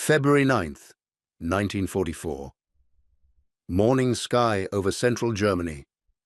February 9th, 1944. Morning sky over central Germany.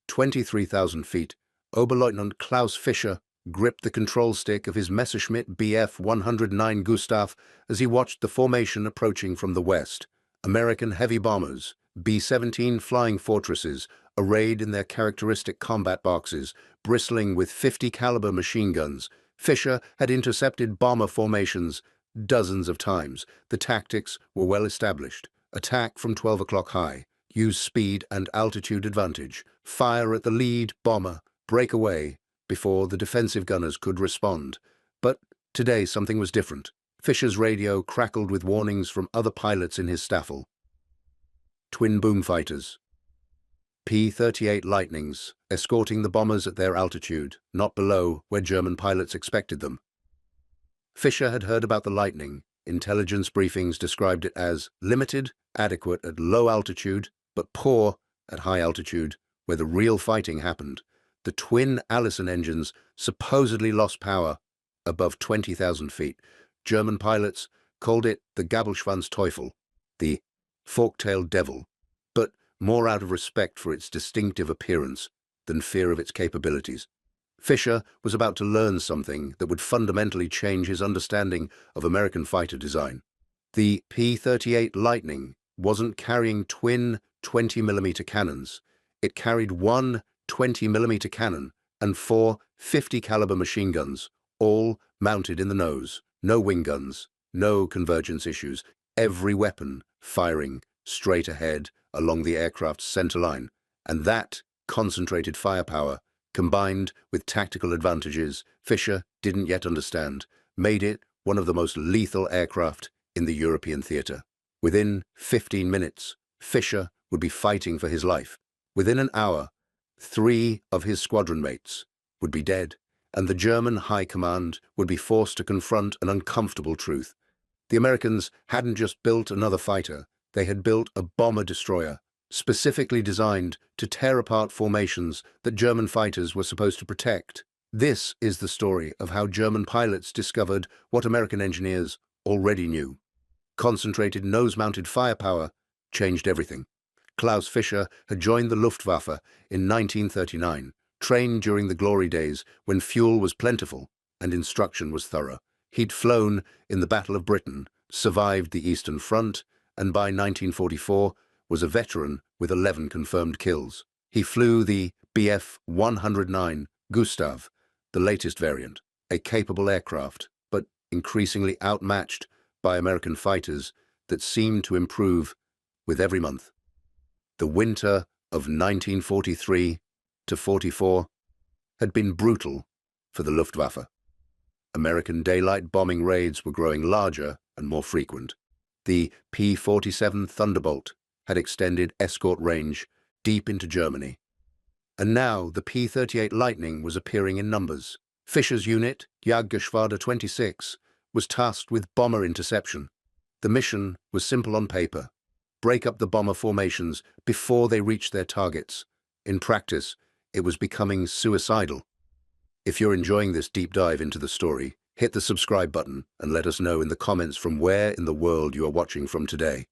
23,000 feet. Oberleutnant Klaus Fischer gripped the control stick of his Messerschmitt Bf 109 Gustav as he watched the formation approaching from the west. American heavy bombers, B-17 flying fortresses, arrayed in their characteristic combat boxes, bristling with 50 caliber machine guns. Fischer had intercepted bomber formations dozens of times. The tactics were well established. Attack from 12 o'clock high. Use speed and altitude advantage. Fire at the lead bomber. Break away before the defensive gunners could respond. But today something was different. Fischer's radio crackled with warnings from other pilots in his staffel. Twin boom fighters. P-38 Lightnings, escorting the bombers at their altitude, not below where German pilots expected them. Fischer had heard about the Lightning. Intelligence briefings described it as limited, adequate at low altitude, but poor at high altitude, where the real fighting happened. The twin Allison engines supposedly lost power above 20,000 feet. German pilots called it the Gabelschwanz-Teufel, the fork-tailed devil, but more out of respect for its distinctive appearance than fear of its capabilities. Fischer was about to learn something that would fundamentally change his understanding of American fighter design. The P-38 Lightning wasn't carrying twin 20mm cannons. It carried one 20mm cannon and four 50 caliber machine guns, all mounted in the nose. No wing guns, no convergence issues. Every weapon firing straight ahead along the aircraft's centerline. And that concentrated firepower, combined with tactical advantages Fischer didn't yet understand, made it one of the most lethal aircraft in the European theater. Within 15 minutes, Fischer would be fighting for his life. Within an hour, 3 of his squadron mates would be dead, and the German High Command would be forced to confront an uncomfortable truth. The Americans hadn't just built another fighter, they had built a bomber-destroyer, specifically designed to tear apart formations that German fighters were supposed to protect. This is the story of how German pilots discovered what American engineers already knew. Concentrated nose-mounted firepower changed everything. Klaus Fischer had joined the Luftwaffe in 1939, trained during the glory days when fuel was plentiful and instruction was thorough. He'd flown in the Battle of Britain, survived the Eastern Front, and by 1944 was a veteran with 11 confirmed kills. He flew the Bf 109 Gustav, the latest variant, a capable aircraft, but increasingly outmatched by American fighters that seemed to improve with every month. The winter of 1943 to 44 had been brutal for the Luftwaffe. American daylight bombing raids were growing larger and more frequent. The P-47 Thunderbolt had extended escort range deep into Germany. And now the P-38 Lightning was appearing in numbers. Fischer's unit, Jagdgeschwader 26, was tasked with bomber interception. The mission was simple on paper: break up the bomber formations before they reached their targets. In practice, it was becoming suicidal. If you're enjoying this deep dive into the story, hit the subscribe button and let us know in the comments from where in the world you are watching from today.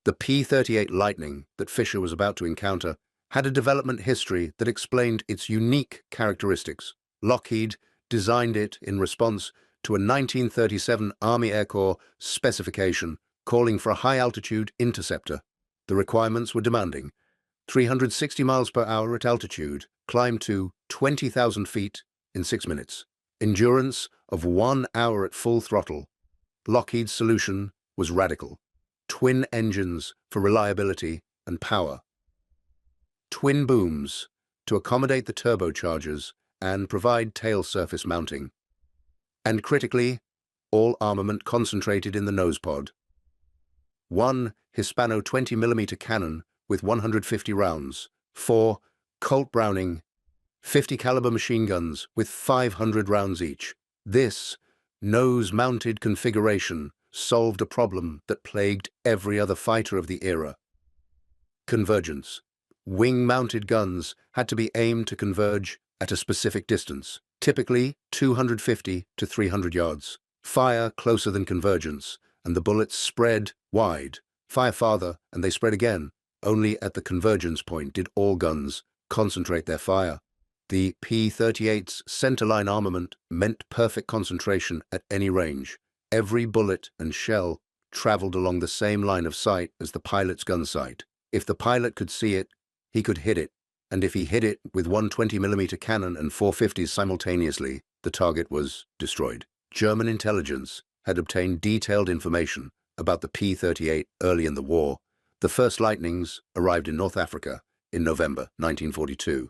The P-38 Lightning that Fischer was about to encounter had a development history that explained its unique characteristics. Lockheed designed it in response to a 1937 Army Air Corps specification calling for a high-altitude interceptor. The requirements were demanding: 360 miles per hour at altitude, climb to 20,000 feet in 6 minutes, endurance of 1 hour at full throttle. Lockheed's solution was radical: twin engines for reliability and power, twin booms to accommodate the turbochargers and provide tail surface mounting, and critically, all armament concentrated in the nosepod. One Hispano 20mm cannon with 150 rounds, 4 Colt Browning 50 caliber machine guns with 500 rounds each. This nose-mounted configuration solved a problem that plagued every other fighter of the era: convergence. Wing-mounted guns had to be aimed to converge at a specific distance, typically 250 to 300 yards. Fire closer than convergence, and the bullets spread wide. Fire farther, and they spread again. Only at the convergence point did all guns concentrate their fire. The P-38's centerline armament meant perfect concentration at any range. Every bullet and shell traveled along the same line of sight as the pilot's gun sight. If the pilot could see it, he could hit it, and if he hit it with one 20mm cannon and 450s simultaneously, the target was destroyed. German intelligence had obtained detailed information about the P-38 early in the war. The first Lightnings arrived in North Africa in November 1942.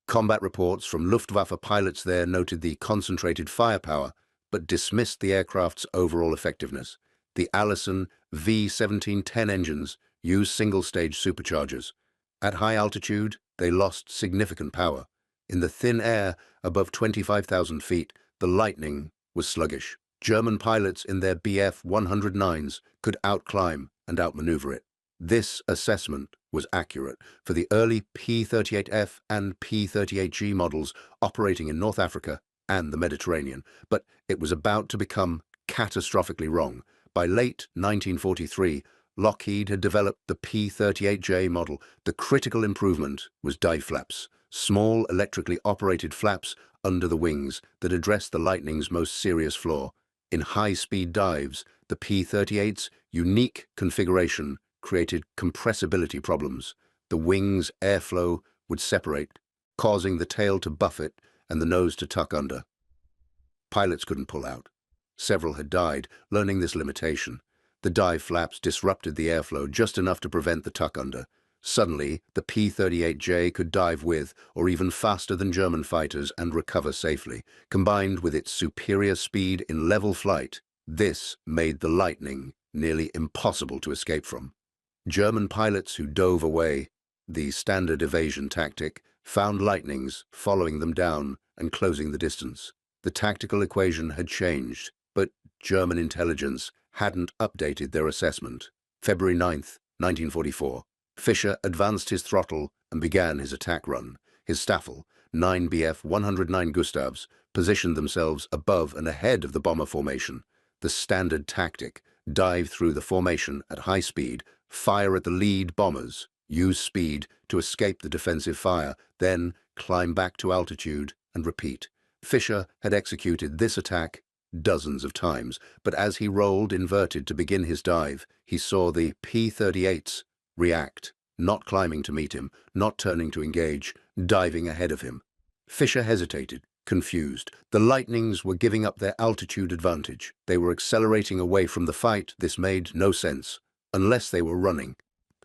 Combat reports from Luftwaffe pilots there noted the concentrated firepower, but dismissed the aircraft's overall effectiveness. The Allison V-1710 engines used single-stage superchargers. At high altitude, they lost significant power. In the thin air above 25,000 feet, the Lightning was sluggish. German pilots in their Bf-109s could outclimb and outmaneuver it. This assessment was accurate for the early P-38F and P-38G models operating in North Africa and the Mediterranean, but it was about to become catastrophically wrong. By late 1943, Lockheed had developed the P-38J model. The critical improvement was dive flaps, small electrically operated flaps under the wings that addressed the Lightning's most serious flaw. In high-speed dives, the P-38's unique configuration created compressibility problems. The wing's airflow would separate, causing the tail to buffet and the nose to tuck under. Pilots couldn't pull out. Several had died, learning this limitation. The dive flaps disrupted the airflow just enough to prevent the tuck under. Suddenly, the P-38J could dive with, or even faster than German fighters, and recover safely. Combined with its superior speed in level flight, this made the Lightning nearly impossible to escape from. German pilots who dove away, the standard evasion tactic, found Lightnings following them down and closing the distance. The tactical equation had changed, but German intelligence hadn't updated their assessment. February 9, 1944. Fischer advanced his throttle and began his attack run. His Staffel, 9 Bf-109 Gustavs, positioned themselves above and ahead of the bomber formation. The standard tactic: dive through the formation at high speed, fire at the lead bombers, use speed to escape the defensive fire, then climb back to altitude and repeat. Fischer had executed this attack dozens of times, but as he rolled inverted to begin his dive, he saw the P-38s react, not climbing to meet him, not turning to engage, diving ahead of him. Fischer hesitated, confused. The Lightnings were giving up their altitude advantage. They were accelerating away from the fight. This made no sense, unless they were running.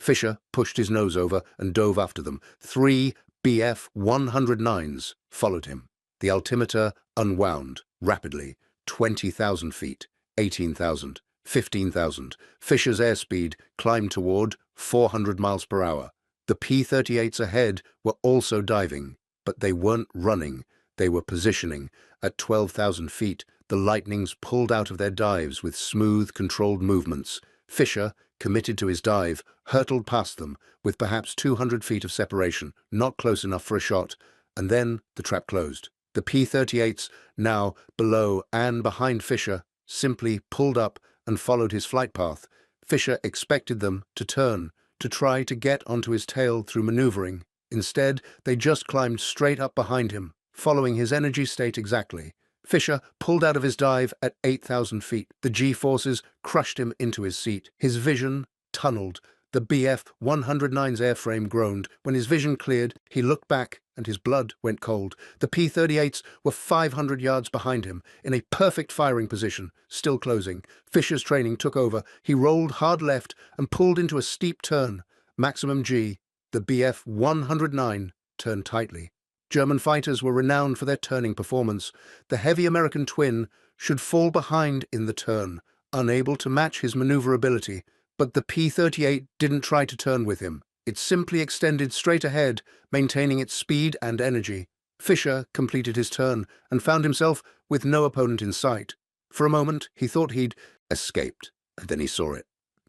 Fischer pushed his nose over and dove after them. 3 Bf-109s followed him. The altimeter unwound rapidly. 20,000 feet, 18,000, 15,000. Fischer's airspeed climbed toward 400 miles per hour. The P-38s ahead were also diving, but they weren't running. They were positioning. At 12,000 feet, the Lightnings pulled out of their dives with smooth, controlled movements. Fischer, committed to his dive, hurtled past them with perhaps 200 feet of separation, not close enough for a shot, and then the trap closed. The P-38s, now below and behind Fischer, simply pulled up and followed his flight path. Fischer expected them to turn, to try to get onto his tail through maneuvering. Instead, they just climbed straight up behind him, following his energy state exactly. Fischer pulled out of his dive at 8,000 feet. The G-forces crushed him into his seat. His vision tunneled. The Bf-109's airframe groaned. When his vision cleared, he looked back and his blood went cold. The P-38s were 500 yards behind him, in a perfect firing position, still closing. Fischer's training took over. He rolled hard left and pulled into a steep turn. Maximum G. The Bf-109 turned tightly. German fighters were renowned for their turning performance. The heavy American twin should fall behind in the turn, unable to match his maneuverability. But the P-38 didn't try to turn with him. It simply extended straight ahead, maintaining its speed and energy. Fischer completed his turn and found himself with no opponent in sight. For a moment, he thought he'd escaped, and then he saw it.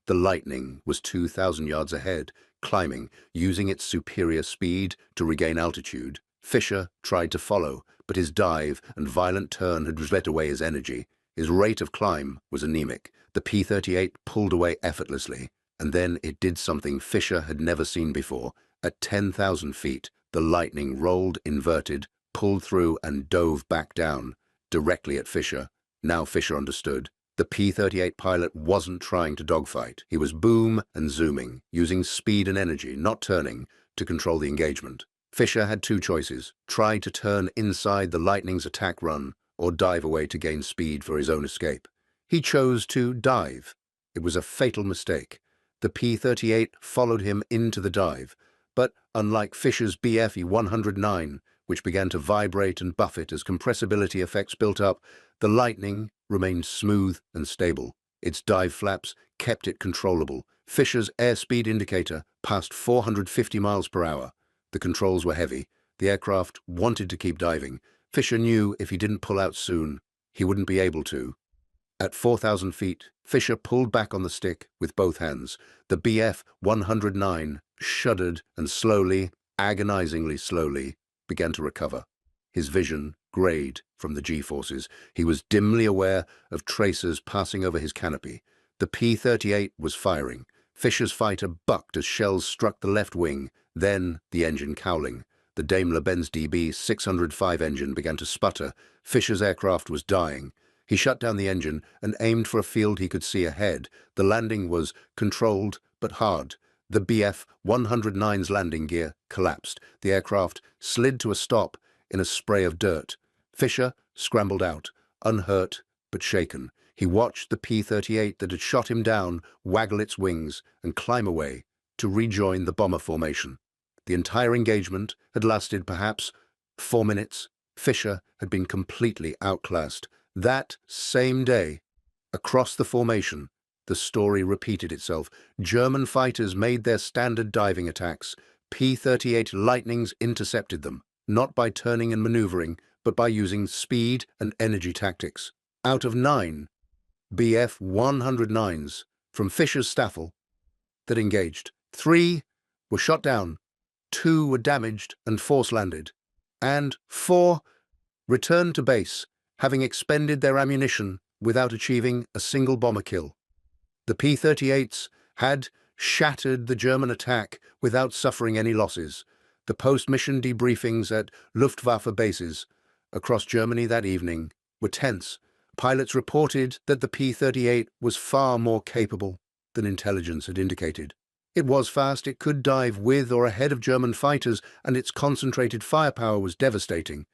The Lightning was 2,000 yards ahead, climbing, using its superior speed to regain altitude. Fischer tried to follow, but his dive and violent turn had swept away his energy. His rate of climb was anemic. The P-38 pulled away effortlessly, and then it did something Fischer had never seen before. At 10,000 feet, the Lightning rolled inverted, pulled through and dove back down, directly at Fischer. Now Fischer understood. The P-38 pilot wasn't trying to dogfight. He was boom and zooming, using speed and energy, not turning, to control the engagement. Fischer had two choices: try to turn inside the Lightning's attack run or dive away to gain speed for his own escape. He chose to dive. It was a fatal mistake. The P-38 followed him into the dive, but unlike Fischer's BFE-109, which began to vibrate and buffet as compressibility effects built up, the Lightning remained smooth and stable. Its dive flaps kept it controllable. Fischer's airspeed indicator passed 450 miles per hour. The controls were heavy. The aircraft wanted to keep diving. Fischer knew if he didn't pull out soon, he wouldn't be able to. At 4,000 feet, Fischer pulled back on the stick with both hands. The BF-109 shuddered and slowly, agonizingly slowly, began to recover. His vision grayed from the G-forces. He was dimly aware of tracers passing over his canopy. The P-38 was firing. Fischer's fighter bucked as shells struck the left wing, then the engine cowling. The Daimler-Benz DB-605 engine began to sputter. Fischer's aircraft was dying. He shut down the engine and aimed for a field he could see ahead. The landing was controlled but hard. The BF-109's landing gear collapsed. The aircraft slid to a stop in a spray of dirt. Fischer scrambled out, unhurt but shaken. He watched the P-38 that had shot him down waggle its wings and climb away to rejoin the bomber formation. The entire engagement had lasted perhaps 4 minutes. Fischer had been completely outclassed. That same day, across the formation, the story repeated itself. German fighters made their standard diving attacks. P-38 Lightnings intercepted them, not by turning and maneuvering, but by using speed and energy tactics. Out of 9 BF-109s from Fischer's Staffel that engaged, 3 were shot down, 2 were damaged and force-landed, and 4 returned to base, having expended their ammunition without achieving a single bomber kill. The P-38s had shattered the German attack without suffering any losses. The post-mission debriefings at Luftwaffe bases across Germany that evening were tense. Pilots reported that the P-38 was far more capable than intelligence had indicated. It was fast, it could dive with or ahead of German fighters, and its concentrated firepower was devastating.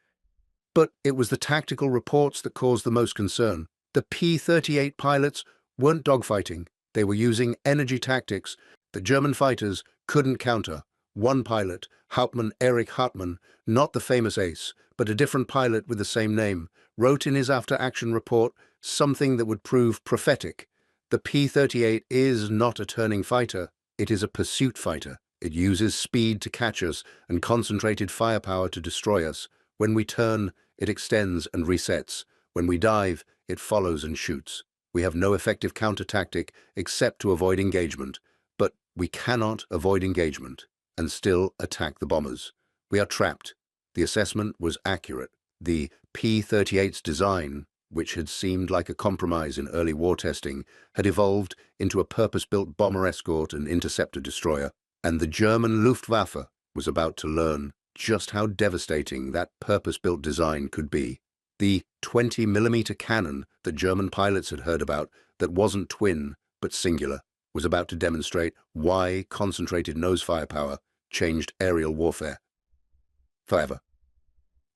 But it was the tactical reports that caused the most concern. The P-38 pilots weren't dogfighting. They were using energy tactics that German fighters couldn't counter. One pilot, Hauptmann Erich Hartmann, not the famous ace, but a different pilot with the same name, wrote in his after-action report something that would prove prophetic. The P-38 is not a turning fighter. It is a pursuit fighter. It uses speed to catch us and concentrated firepower to destroy us. When we turn, it extends and resets. When we dive, it follows and shoots. We have no effective counter-tactic except to avoid engagement. But we cannot avoid engagement and still attack the bombers. We are trapped. The assessment was accurate. The P-38's design, which had seemed like a compromise in early war testing, had evolved into a purpose-built bomber escort and interceptor destroyer, and the German Luftwaffe was about to learn just how devastating that purpose-built design could be. The 20mm cannon that German pilots had heard about, that wasn't twin but singular, was about to demonstrate why concentrated nose firepower changed aerial warfare forever.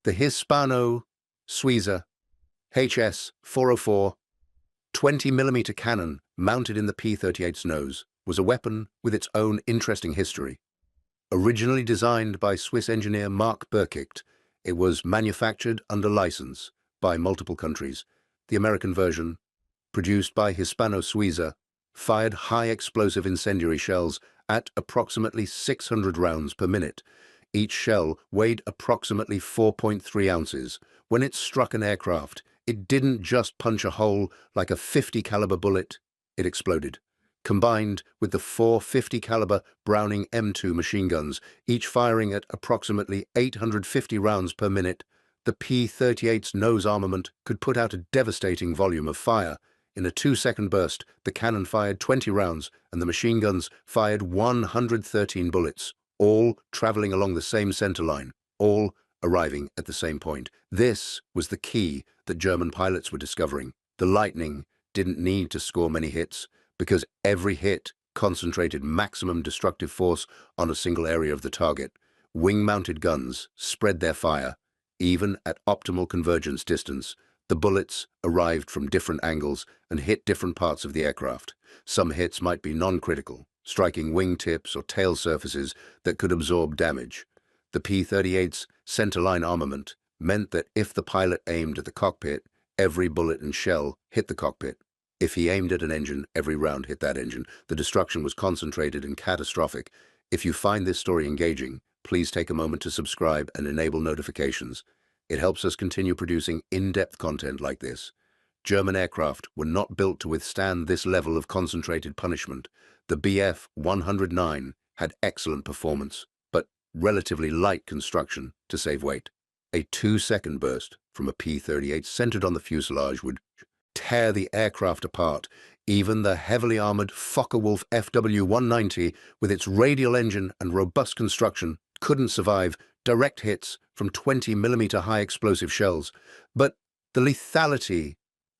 The Hispano-Suiza HS-404 20mm cannon mounted in the P-38's nose was a weapon with its own interesting history. Originally designed by Swiss engineer Marc Birkicht, it was manufactured under license by multiple countries. The American version, produced by Hispano-Suiza, fired high explosive incendiary shells at approximately 600 rounds per minute. Each shell weighed approximately 4.3 ounces. When it struck an aircraft, it didn't just punch a hole like a .50 caliber bullet, it exploded. Combined with the 450 caliber Browning M2 machine guns, each firing at approximately 850 rounds per minute, The P-38's nose armament could put out a devastating volume of fire. In a 2-second burst, the cannon fired 20 rounds and the machine guns fired 113 bullets, all traveling along the same centerline, all arriving at the same point. This was the key that German pilots were discovering. The Lightning didn't need to score many hits because every hit concentrated maximum destructive force on a single area of the target. Wing-mounted guns spread their fire. Even at optimal convergence distance, the bullets arrived from different angles and hit different parts of the aircraft. Some hits might be non-critical, striking wing tips or tail surfaces that could absorb damage. The P-38's centerline armament meant that if the pilot aimed at the cockpit, every bullet and shell hit the cockpit. If he aimed at an engine, every round hit that engine. The destruction was concentrated and catastrophic. If you find this story engaging, please take a moment to subscribe and enable notifications. It helps us continue producing in-depth content like this. German aircraft were not built to withstand this level of concentrated punishment. The Bf 109 had excellent performance, but relatively light construction to save weight. A 2-second burst from a P-38 centered on the fuselage would tear the aircraft apart. Even the heavily armored Focke-Wulf FW-190, with its radial engine and robust construction, couldn't survive direct hits from 20mm high explosive shells. But the lethality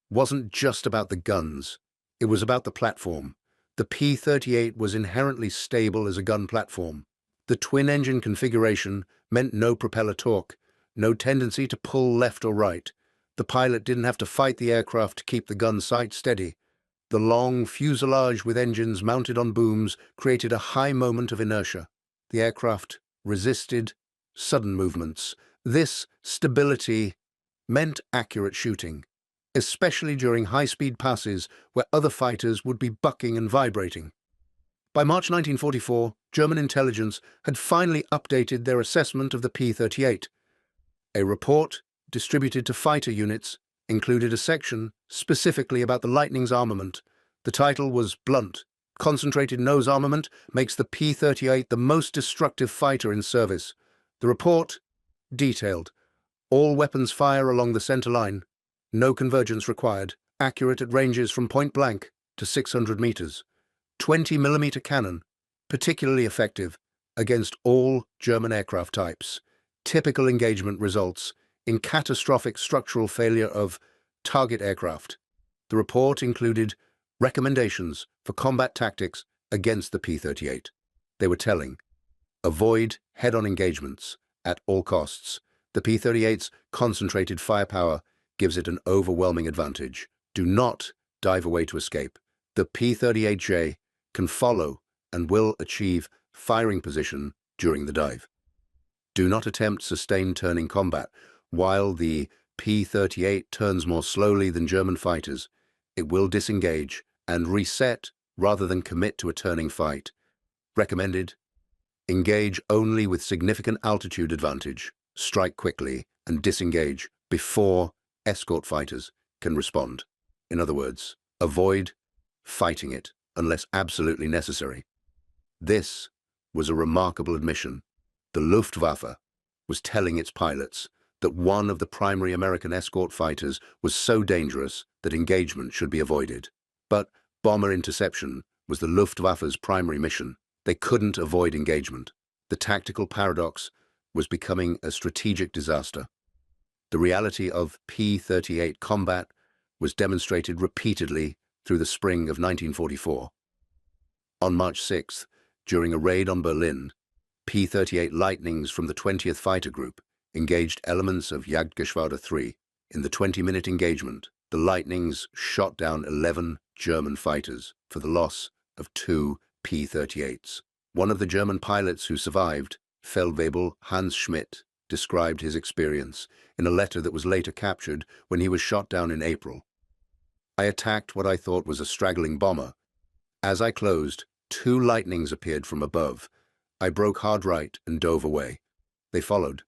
wasn't just about the guns. It was about the platform. The P-38 was inherently stable as a gun platform. The twin-engine configuration meant no propeller torque, no tendency to pull left or right. The pilot didn't have to fight the aircraft to keep the gun sight steady. The long fuselage with engines mounted on booms created a high moment of inertia. The aircraft resisted sudden movements. This stability meant accurate shooting, especially during high-speed passes where other fighters would be bucking and vibrating. By March 1944, German intelligence had finally updated their assessment of the P-38. A report distributed to fighter units included a section specifically about the Lightning's armament. The title was blunt: "Concentrated nose armament makes the P-38 the most destructive fighter in service." The report detailed: all weapons fire along the center line, no convergence required, accurate at ranges from point blank to 600 meters. 20mm cannon, particularly effective against all German aircraft types. Typical engagement results in catastrophic structural failure of target aircraft. The report included recommendations for combat tactics against the P-38. They were telling: avoid head-on engagements at all costs. The P-38's concentrated firepower gives it an overwhelming advantage. Do not dive away to escape. The P-38J can follow and will achieve firing position during the dive. Do not attempt sustained turning combat. While the P-38 turns more slowly than German fighters, it will disengage and reset rather than commit to a turning fight. Recommended: engage only with significant altitude advantage. Strike quickly and disengage before escort fighters can respond. In other words, avoid fighting it unless absolutely necessary. This was a remarkable admission. The Luftwaffe was telling its pilots that one of the primary American escort fighters was so dangerous that engagement should be avoided. But bomber interception was the Luftwaffe's primary mission. They couldn't avoid engagement. The tactical paradox was becoming a strategic disaster. The reality of P-38 combat was demonstrated repeatedly through the spring of 1944. On March 6th, during a raid on Berlin, P-38 Lightnings from the 20th Fighter Group engaged elements of Jagdgeschwader 3. In the 20-minute engagement, the Lightnings shot down 11 German fighters for the loss of 2 P-38s. One of the German pilots who survived, Feldwebel Hans Schmidt, described his experience in a letter that was later captured when he was shot down in April. "I attacked what I thought was a straggling bomber. As I closed, 2 Lightnings appeared from above. I broke hard right and dove away. They followed.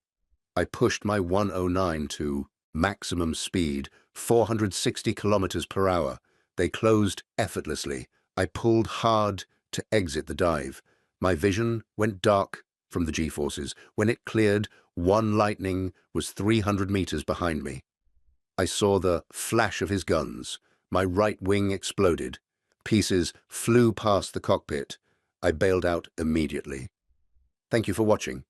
I pushed my 109 to maximum speed, 460 kilometers per hour. They closed effortlessly. I pulled hard to exit the dive. My vision went dark from the G-forces. When it cleared, one Lightning was 300 meters behind me. I saw the flash of his guns. My right wing exploded. Pieces flew past the cockpit. I bailed out immediately. Thank you for watching.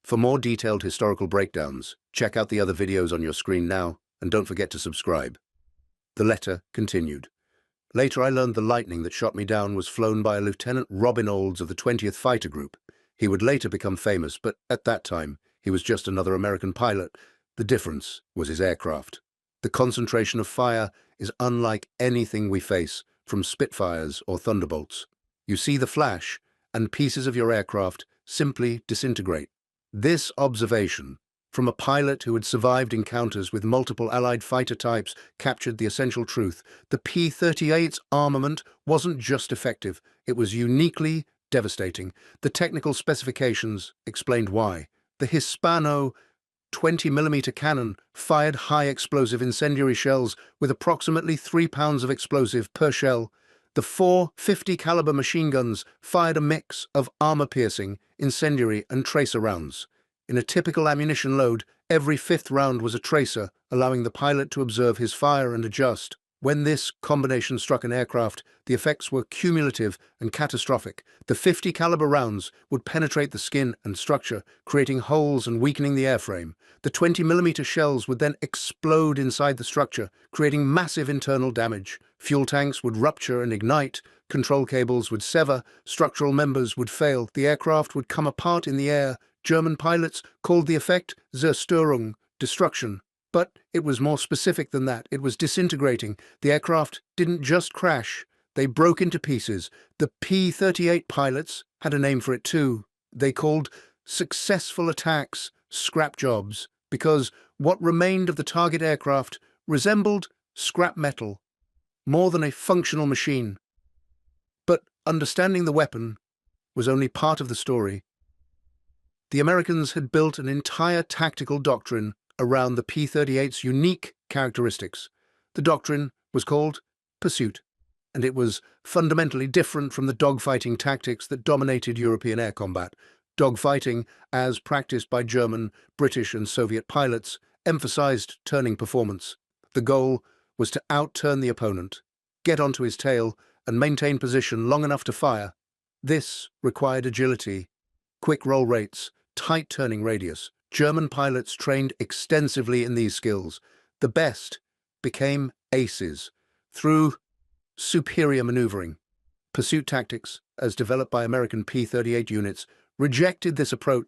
For more detailed historical breakdowns, check out the other videos on your screen now, and don't forget to subscribe. The letter continued. Later I learned the Lightning that shot me down was flown by a Lieutenant Robin Olds of the 20th Fighter Group. He would later become famous, but at that time, he was just another American pilot. The difference was his aircraft. The concentration of fire is unlike anything we face, from Spitfires or Thunderbolts. You see the flash, and pieces of your aircraft simply disintegrate. This observation, from a pilot who had survived encounters with multiple Allied fighter types, captured the essential truth. The P-38s armament wasn't just effective, it was uniquely devastating. The technical specifications explained why. The Hispano 20mm cannon fired high-explosive incendiary shells with approximately 3 pounds of explosive per shell. The 450 caliber machine guns fired a mix of armor-piercing, incendiary, and tracer rounds. In a typical ammunition load, every fifth round was a tracer, allowing the pilot to observe his fire and adjust. When this combination struck an aircraft, the effects were cumulative and catastrophic. The 50 caliber rounds would penetrate the skin and structure, creating holes and weakening the airframe. The 20mm shells would then explode inside the structure, creating massive internal damage. Fuel tanks would rupture and ignite, control cables would sever, structural members would fail, the aircraft would come apart in the air. German pilots called the effect Zerstörung, destruction. But it was more specific than that. It was disintegrating. The aircraft didn't just crash. They broke into pieces. The P-38 pilots had a name for it too. They called successful attacks scrap jobs, because what remained of the target aircraft resembled scrap metal, more than a functional machine. But understanding the weapon was only part of the story. The Americans had built an entire tactical doctrine around the P-38's unique characteristics. The doctrine was called pursuit, and it was fundamentally different from the dogfighting tactics that dominated European air combat. Dogfighting, as practiced by German, British, and Soviet pilots, emphasized turning performance. The goal was to outturn the opponent, get onto his tail, and maintain position long enough to fire. This required agility, quick roll rates, tight turning radius. German pilots trained extensively in these skills. The best became aces through superior maneuvering. Pursuit tactics, as developed by American P-38 units, rejected this approach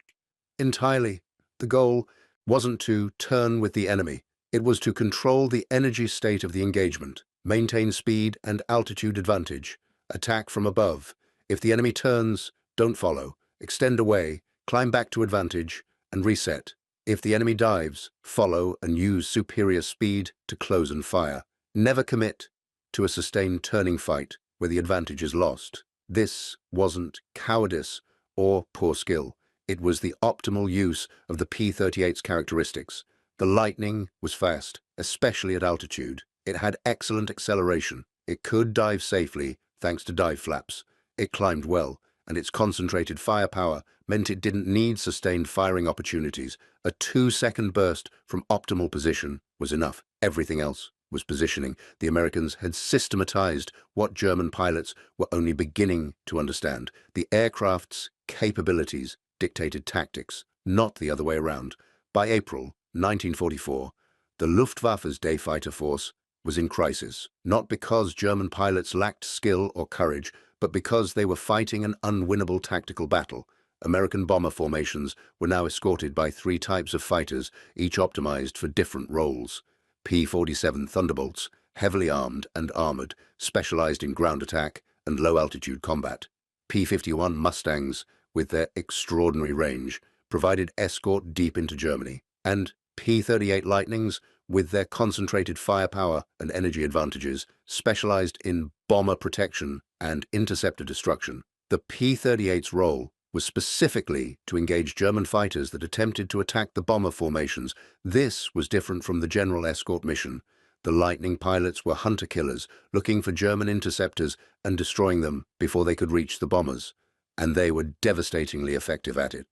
entirely. The goal wasn't to turn with the enemy. It was to control the energy state of the engagement, maintain speed and altitude advantage, attack from above. If the enemy turns, don't follow, extend away, climb back to advantage, and reset. If the enemy dives, follow and use superior speed to close and fire. Never commit to a sustained turning fight where the advantage is lost. This wasn't cowardice or poor skill. It was the optimal use of the P-38's characteristics. The Lightning was fast, especially at altitude. It had excellent acceleration. It could dive safely thanks to dive flaps. It climbed well, and its concentrated firepower meant it didn't need sustained firing opportunities. A 2-second burst from optimal position was enough. Everything else was positioning. The Americans had systematized what German pilots were only beginning to understand. The aircraft's capabilities dictated tactics, not the other way around. By April 1944, the Luftwaffe's day fighter force was in crisis, not because German pilots lacked skill or courage, but because they were fighting an unwinnable tactical battle. American bomber formations were now escorted by 3 types of fighters, each optimized for different roles. P-47 Thunderbolts, heavily armed and armored, specialized in ground attack and low-altitude combat. P-51 Mustangs, with their extraordinary range, provided escort deep into Germany. And P-38 Lightnings, with their concentrated firepower and energy advantages, specialized in bomber protection and interceptor destruction. The P-38's role was specifically to engage German fighters that attempted to attack the bomber formations. This was different from the general escort mission. The Lightning pilots were hunter-killers, looking for German interceptors and destroying them before they could reach the bombers, and they were devastatingly effective at it.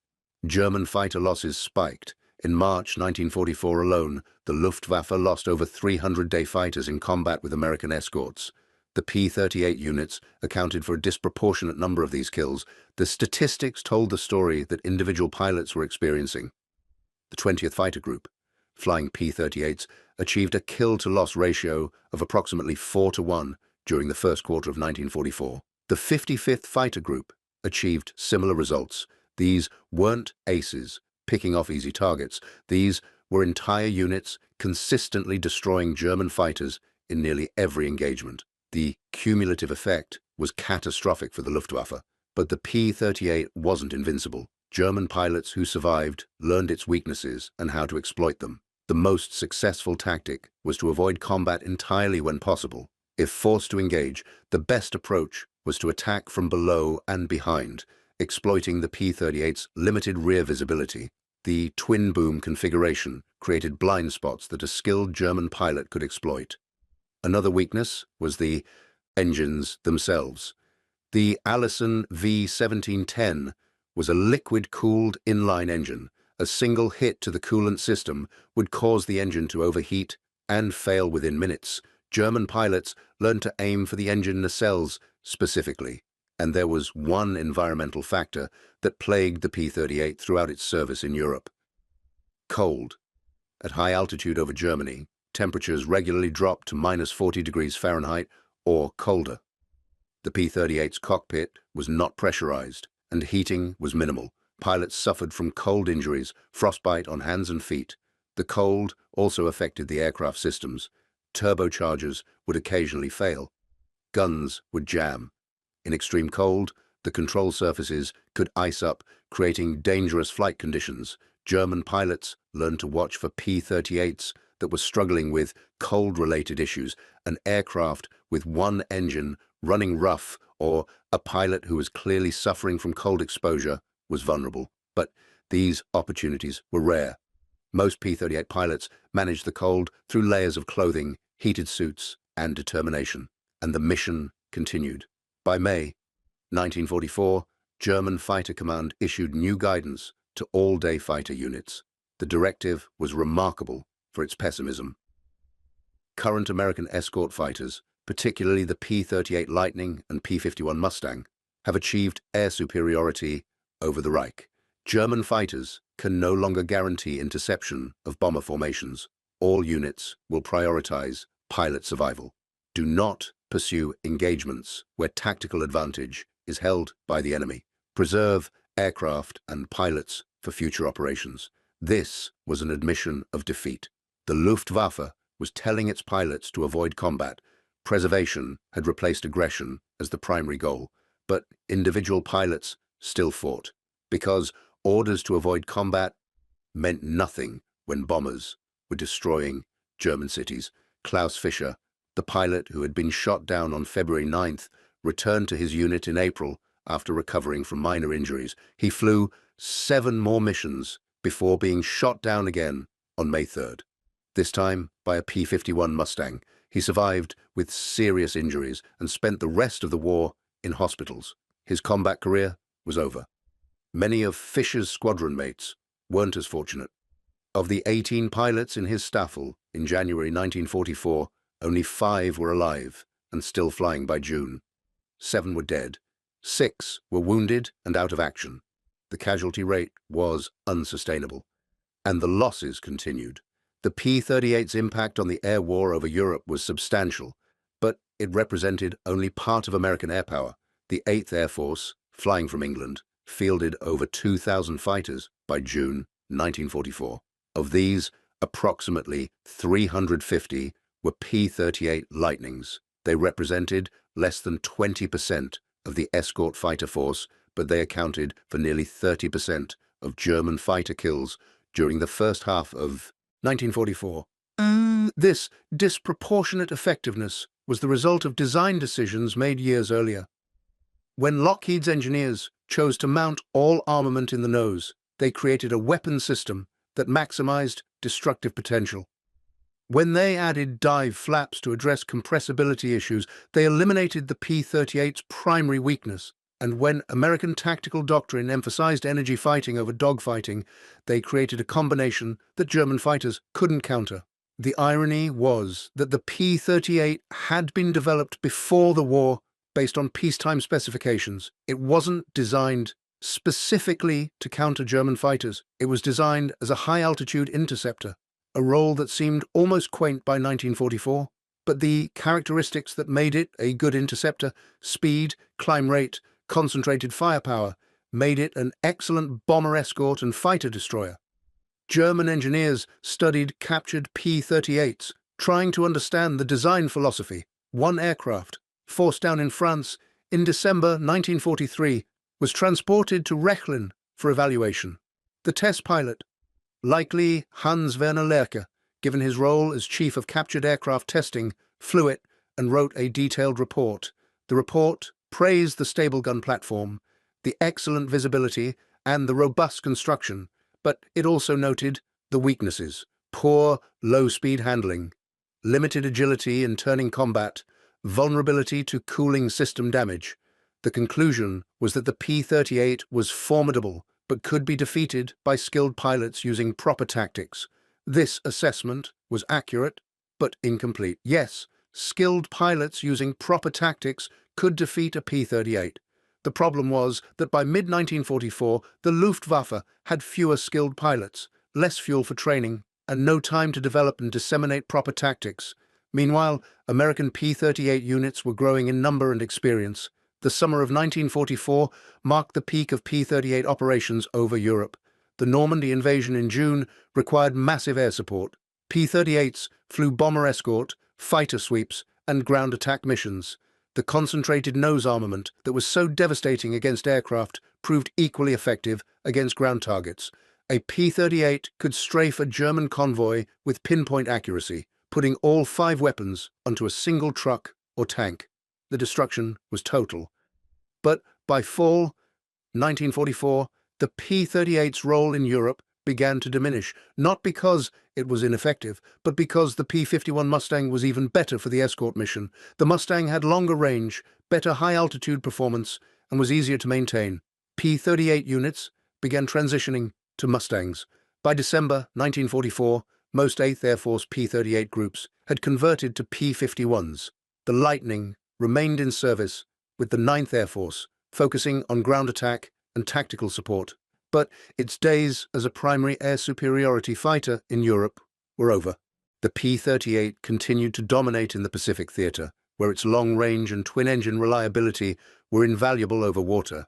German fighter losses spiked. In March 1944 alone, the Luftwaffe lost over 300 day fighters in combat with American escorts. The P-38 units accounted for a disproportionate number of these kills. The statistics told the story that individual pilots were experiencing. The 20th Fighter Group, flying P-38s, achieved a kill-to-loss ratio of approximately 4-1 during the first quarter of 1944. The 55th Fighter Group achieved similar results. These weren't aces, picking off easy targets. These were entire units consistently destroying German fighters in nearly every engagement. The cumulative effect was catastrophic for the Luftwaffe, but the P-38 wasn't invincible. German pilots who survived learned its weaknesses and how to exploit them. The most successful tactic was to avoid combat entirely when possible. If forced to engage, the best approach was to attack from below and behind, exploiting the P-38's limited rear visibility. The twin-boom configuration created blind spots that a skilled German pilot could exploit. Another weakness was the engines themselves. The Allison V1710 was a liquid-cooled inline engine. A single hit to the coolant system would cause the engine to overheat and fail within minutes. German pilots learned to aim for the engine nacelles specifically, and there was one environmental factor that plagued the P-38 throughout its service in Europe: cold. At high altitude over Germany, temperatures regularly dropped to -40 degrees Fahrenheit or colder. The P-38's cockpit was not pressurized, and heating was minimal. Pilots suffered from cold injuries, frostbite on hands and feet. The cold also affected the aircraft systems. Turbochargers would occasionally fail. Guns would jam. In extreme cold, the control surfaces could ice up, creating dangerous flight conditions. German pilots learned to watch for P-38s that were struggling with cold-related issues, an aircraft with one engine running rough, or a pilot who was clearly suffering from cold exposure was vulnerable. But these opportunities were rare. Most P-38 pilots managed the cold through layers of clothing, heated suits, and determination, and the mission continued. By May 1944, German Fighter Command issued new guidance to all-day fighter units. The directive was remarkable for its pessimism. Current American escort fighters, particularly the P-38 Lightning and P-51 Mustang, have achieved air superiority over the Reich. German fighters can no longer guarantee interception of bomber formations. All units will prioritize pilot survival. Do not pursue engagements where tactical advantage is held by the enemy. Preserve aircraft and pilots for future operations. This was an admission of defeat. The Luftwaffe was telling its pilots to avoid combat. Preservation had replaced aggression as the primary goal, but individual pilots still fought, because orders to avoid combat meant nothing when bombers were destroying German cities. Klaus Fischer, the pilot who had been shot down on February 9th, returned to his unit in April after recovering from minor injuries. He flew 7 more missions before being shot down again on May 3rd. This time by a P-51 Mustang. He survived with serious injuries and spent the rest of the war in hospitals. His combat career was over. Many of Fischer's squadron mates weren't as fortunate. Of the 18 pilots in his staffel in January 1944, only 5 were alive and still flying by June. 7 were dead. 6 were wounded and out of action. The casualty rate was unsustainable, and the losses continued. The P-38's impact on the air war over Europe was substantial, but it represented only part of American air power. The 8th Air Force, flying from England, fielded over 2,000 fighters by June 1944. Of these, approximately 350 were P-38 Lightnings. They represented less than 20% of the escort fighter force, but they accounted for nearly 30% of German fighter kills during the first half of 1944. This disproportionate effectiveness was the result of design decisions made years earlier. When Lockheed's engineers chose to mount all armament in the nose, they created a weapon system that maximized destructive potential. When they added dive flaps to address compressibility issues, they eliminated the P-38's primary weakness, And when American tactical doctrine emphasized energy fighting over dogfighting, they created a combination that German fighters couldn't counter. The irony was that the P-38 had been developed before the war based on peacetime specifications. It wasn't designed specifically to counter German fighters. It was designed as a high-altitude interceptor, a role that seemed almost quaint by 1944. But the characteristics that made it a good interceptor, speed, climb rate, concentrated firepower, made it an excellent bomber escort and fighter destroyer. German engineers studied captured P-38s, trying to understand the design philosophy. One aircraft, forced down in France in December 1943, was transported to Rechlin for evaluation. The test pilot, likely Hans Werner Lerche, given his role as chief of captured aircraft testing, flew it and wrote a detailed report. The report praised the stable gun platform, the excellent visibility, and the robust construction, but it also noted the weaknesses: poor, low-speed handling, limited agility in turning combat, vulnerability to cooling system damage. The conclusion was that the P-38 was formidable, but could be defeated by skilled pilots using proper tactics. This assessment was accurate, but incomplete. Yes, skilled pilots using proper tactics could defeat a P-38. The problem was that by mid-1944, the Luftwaffe had fewer skilled pilots, less fuel for training, and no time to develop and disseminate proper tactics. Meanwhile, American P-38 units were growing in number and experience. The summer of 1944 marked the peak of P-38 operations over Europe. The Normandy invasion in June required massive air support. P-38s flew bomber escort, fighter sweeps, and ground attack missions. The concentrated nose armament that was so devastating against aircraft proved equally effective against ground targets. A P-38 could strafe a German convoy with pinpoint accuracy, putting all 5 weapons onto a single truck or tank. The destruction was total. But by fall 1944, the P-38's role in Europe began to diminish, not because it was ineffective, but because the P-51 Mustang was even better for the escort mission. The Mustang had longer range, better high-altitude performance, and was easier to maintain. P-38 units began transitioning to Mustangs. By December 1944, most 8th Air Force P-38 groups had converted to P-51s. The Lightning remained in service, with the 9th Air Force focusing on ground attack and tactical support. But its days as a primary air superiority fighter in Europe were over. The P-38 continued to dominate in the Pacific theater, where its long range and twin-engine reliability were invaluable over water.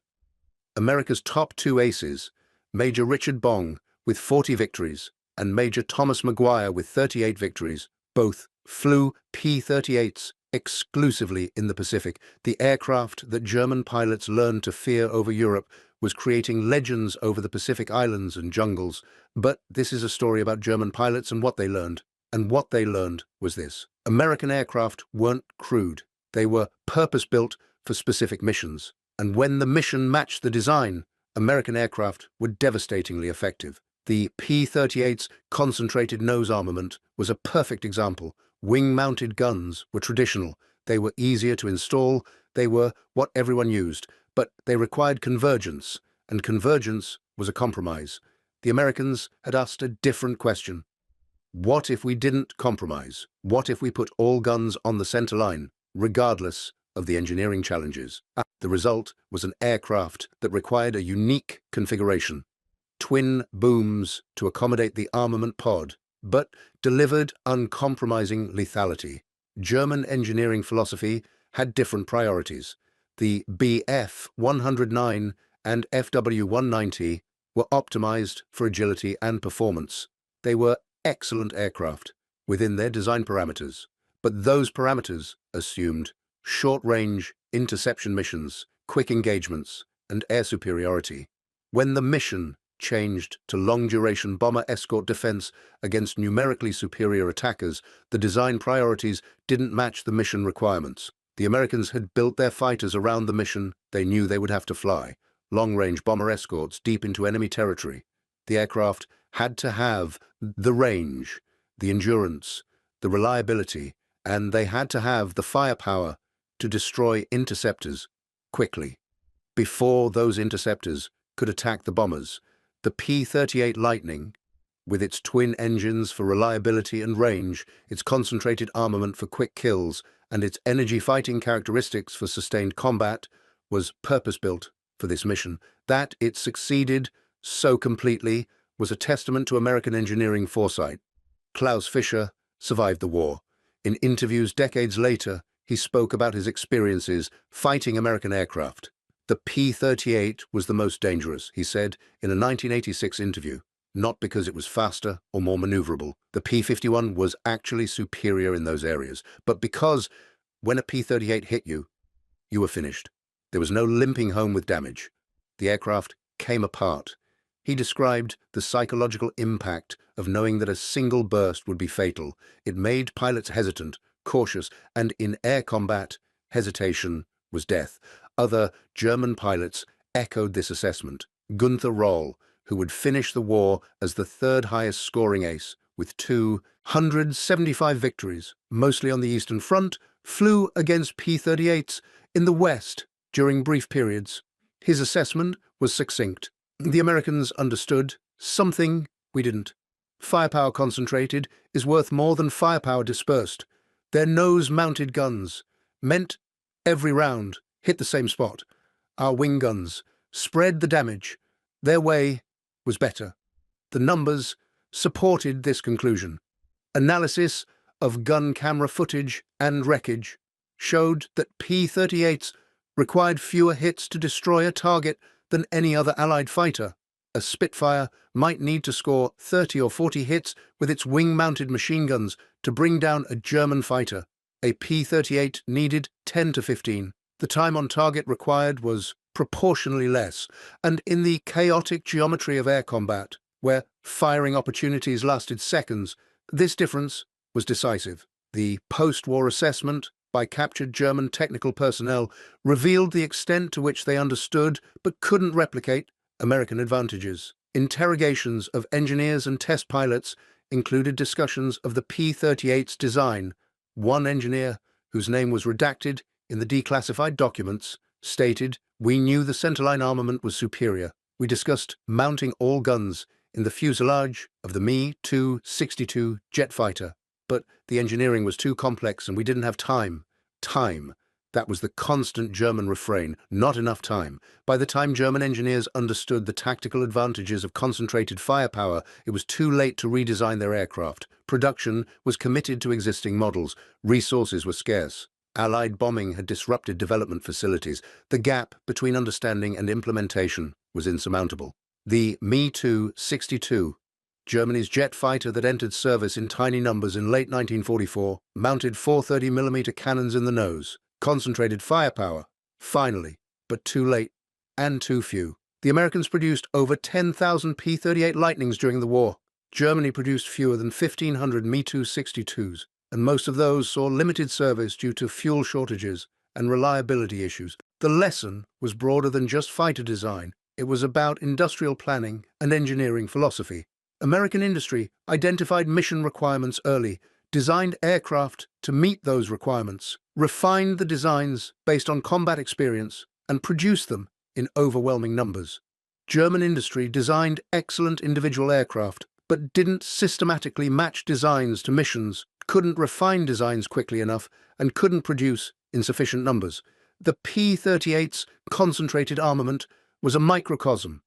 America's top 2 aces, Major Richard Bong with 40 victories and Major Thomas Maguire with 38 victories, both flew P-38s exclusively in the Pacific. The aircraft that German pilots learned to fear over Europe was creating legends over the Pacific islands and jungles. But this is a story about German pilots and what they learned. And what they learned was this: American aircraft weren't crude. They were purpose-built for specific missions. And when the mission matched the design, American aircraft were devastatingly effective. The P-38's concentrated nose armament was a perfect example. Wing-mounted guns were traditional. They were easier to install. They were what everyone used. But they required convergence, and convergence was a compromise. The Americans had asked a different question. What if we didn't compromise? What if we put all guns on the centerline, regardless of the engineering challenges? The result was an aircraft that required a unique configuration. Twin booms to accommodate the armament pod, but delivered uncompromising lethality. German engineering philosophy had different priorities. The Bf-109 and FW-190 were optimized for agility and performance. They were excellent aircraft within their design parameters, but those parameters assumed short-range interception missions, quick engagements, and air superiority. When the mission changed to long-duration bomber escort defense against numerically superior attackers, the design priorities didn't match the mission requirements. The Americans had built their fighters around the mission they knew they would have to fly, long-range bomber escorts deep into enemy territory. The aircraft had to have the range, the endurance, the reliability, and they had to have the firepower to destroy interceptors quickly. Before those interceptors could attack the bombers, the P-38 Lightning, with its twin engines for reliability and range, its concentrated armament for quick kills, and its energy-fighting characteristics for sustained combat, was purpose-built for this mission. That it succeeded so completely was a testament to American engineering foresight. Klaus Fischer survived the war. In interviews decades later, he spoke about his experiences fighting American aircraft. The P-38 was the most dangerous, he said in a 1986 interview, not because it was faster or more maneuverable. The P-51 was actually superior in those areas, but because when a P-38 hit you, you were finished. There was no limping home with damage. The aircraft came apart. He described the psychological impact of knowing that a single burst would be fatal. It made pilots hesitant, cautious, and in air combat, hesitation was death. Other German pilots echoed this assessment. Gunther Roll, who would finish the war as the third highest scoring ace with 275 victories, mostly on the Eastern Front, flew against P-38s in the West during brief periods. His assessment was succinct. The Americans understood something we didn't. Firepower concentrated is worth more than firepower dispersed. Their nose-mounted guns meant every round hit the same spot. Our wing guns spread the damage. Their way was better. The numbers supported this conclusion. Analysis of gun camera footage and wreckage showed that P-38s required fewer hits to destroy a target than any other Allied fighter. A Spitfire might need to score 30 or 40 hits with its wing-mounted machine guns to bring down a German fighter. A P-38 needed 10 to 15. The time on target required was proportionally less, and in the chaotic geometry of air combat, where firing opportunities lasted seconds, this difference was decisive. The post-war assessment by captured German technical personnel revealed the extent to which they understood but couldn't replicate American advantages. Interrogations of engineers and test pilots included discussions of the P-38's design. One engineer, whose name was redacted in the declassified documents, stated, "We knew the centerline armament was superior. We discussed mounting all guns in the fuselage of the Me-262 jet fighter. But the engineering was too complex and we didn't have time. Time. That was the constant German refrain. Not enough time. By the time German engineers understood the tactical advantages of concentrated firepower, it was too late to redesign their aircraft. Production was committed to existing models. Resources were scarce. Allied bombing had disrupted development facilities. The gap between understanding and implementation was insurmountable. The Me-262, Germany's jet fighter that entered service in tiny numbers in late 1944, mounted 430mm cannons in the nose, concentrated firepower, finally, but too late and too few. The Americans produced over 10,000 P-38 Lightnings during the war. Germany produced fewer than 1,500 Me-262s, and most of those saw limited service due to fuel shortages and reliability issues. The lesson was broader than just fighter design. It was about industrial planning and engineering philosophy. American industry identified mission requirements early, designed aircraft to meet those requirements, refined the designs based on combat experience, and produced them in overwhelming numbers. German industry designed excellent individual aircraft, but didn't systematically match designs to missions, couldn't refine designs quickly enough, and couldn't produce in sufficient numbers. The P-38's concentrated armament was a microcosm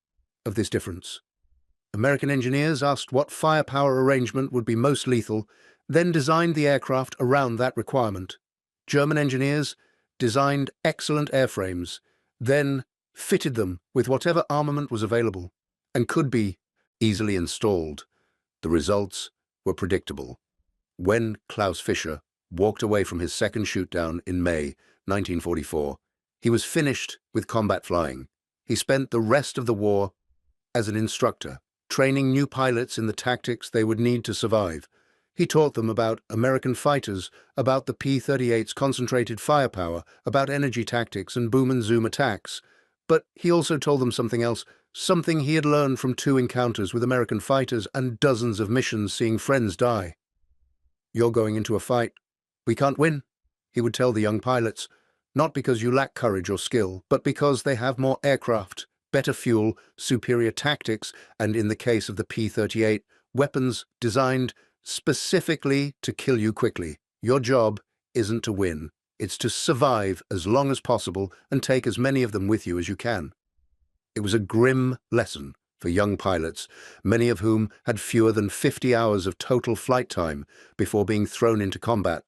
of this difference. American engineers asked what firepower arrangement would be most lethal, then designed the aircraft around that requirement. German engineers designed excellent airframes, then fitted them with whatever armament was available and could be easily installed. The results were predictable. When Klaus Fischer walked away from his second shootdown in May 1944, he was finished with combat flying. He spent the rest of the war as an instructor, training new pilots in the tactics they would need to survive. He taught them about American fighters, about the P-38's concentrated firepower, about energy tactics and boom and zoom attacks. But he also told them something else, something he had learned from 2 encounters with American fighters and dozens of missions seeing friends die. "You're going into a fight. We can't win," he would tell the young pilots. not because you lack courage or skill, but because they have more aircraft, better fuel, superior tactics, and in the case of the P-38, weapons designed specifically to kill you quickly. Your job isn't to win, it's to survive as long as possible and take as many of them with you as you can. It was a grim lesson for young pilots, many of whom had fewer than 50 hours of total flight time before being thrown into combat.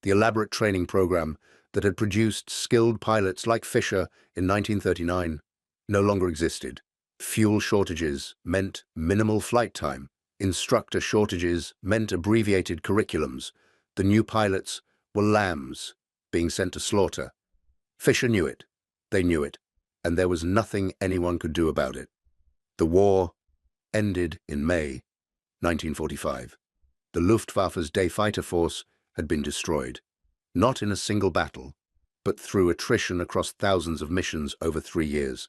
The elaborate training program that had produced skilled pilots like Fischer in 1939 no longer existed. Fuel shortages meant minimal flight time. Instructor shortages meant abbreviated curriculums. The new pilots were lambs being sent to slaughter. Fischer knew it. They knew it. And there was nothing anyone could do about it. The war ended in May 1945. The Luftwaffe's day fighter force had been destroyed, not in a single battle, but through attrition across thousands of missions over 3 years.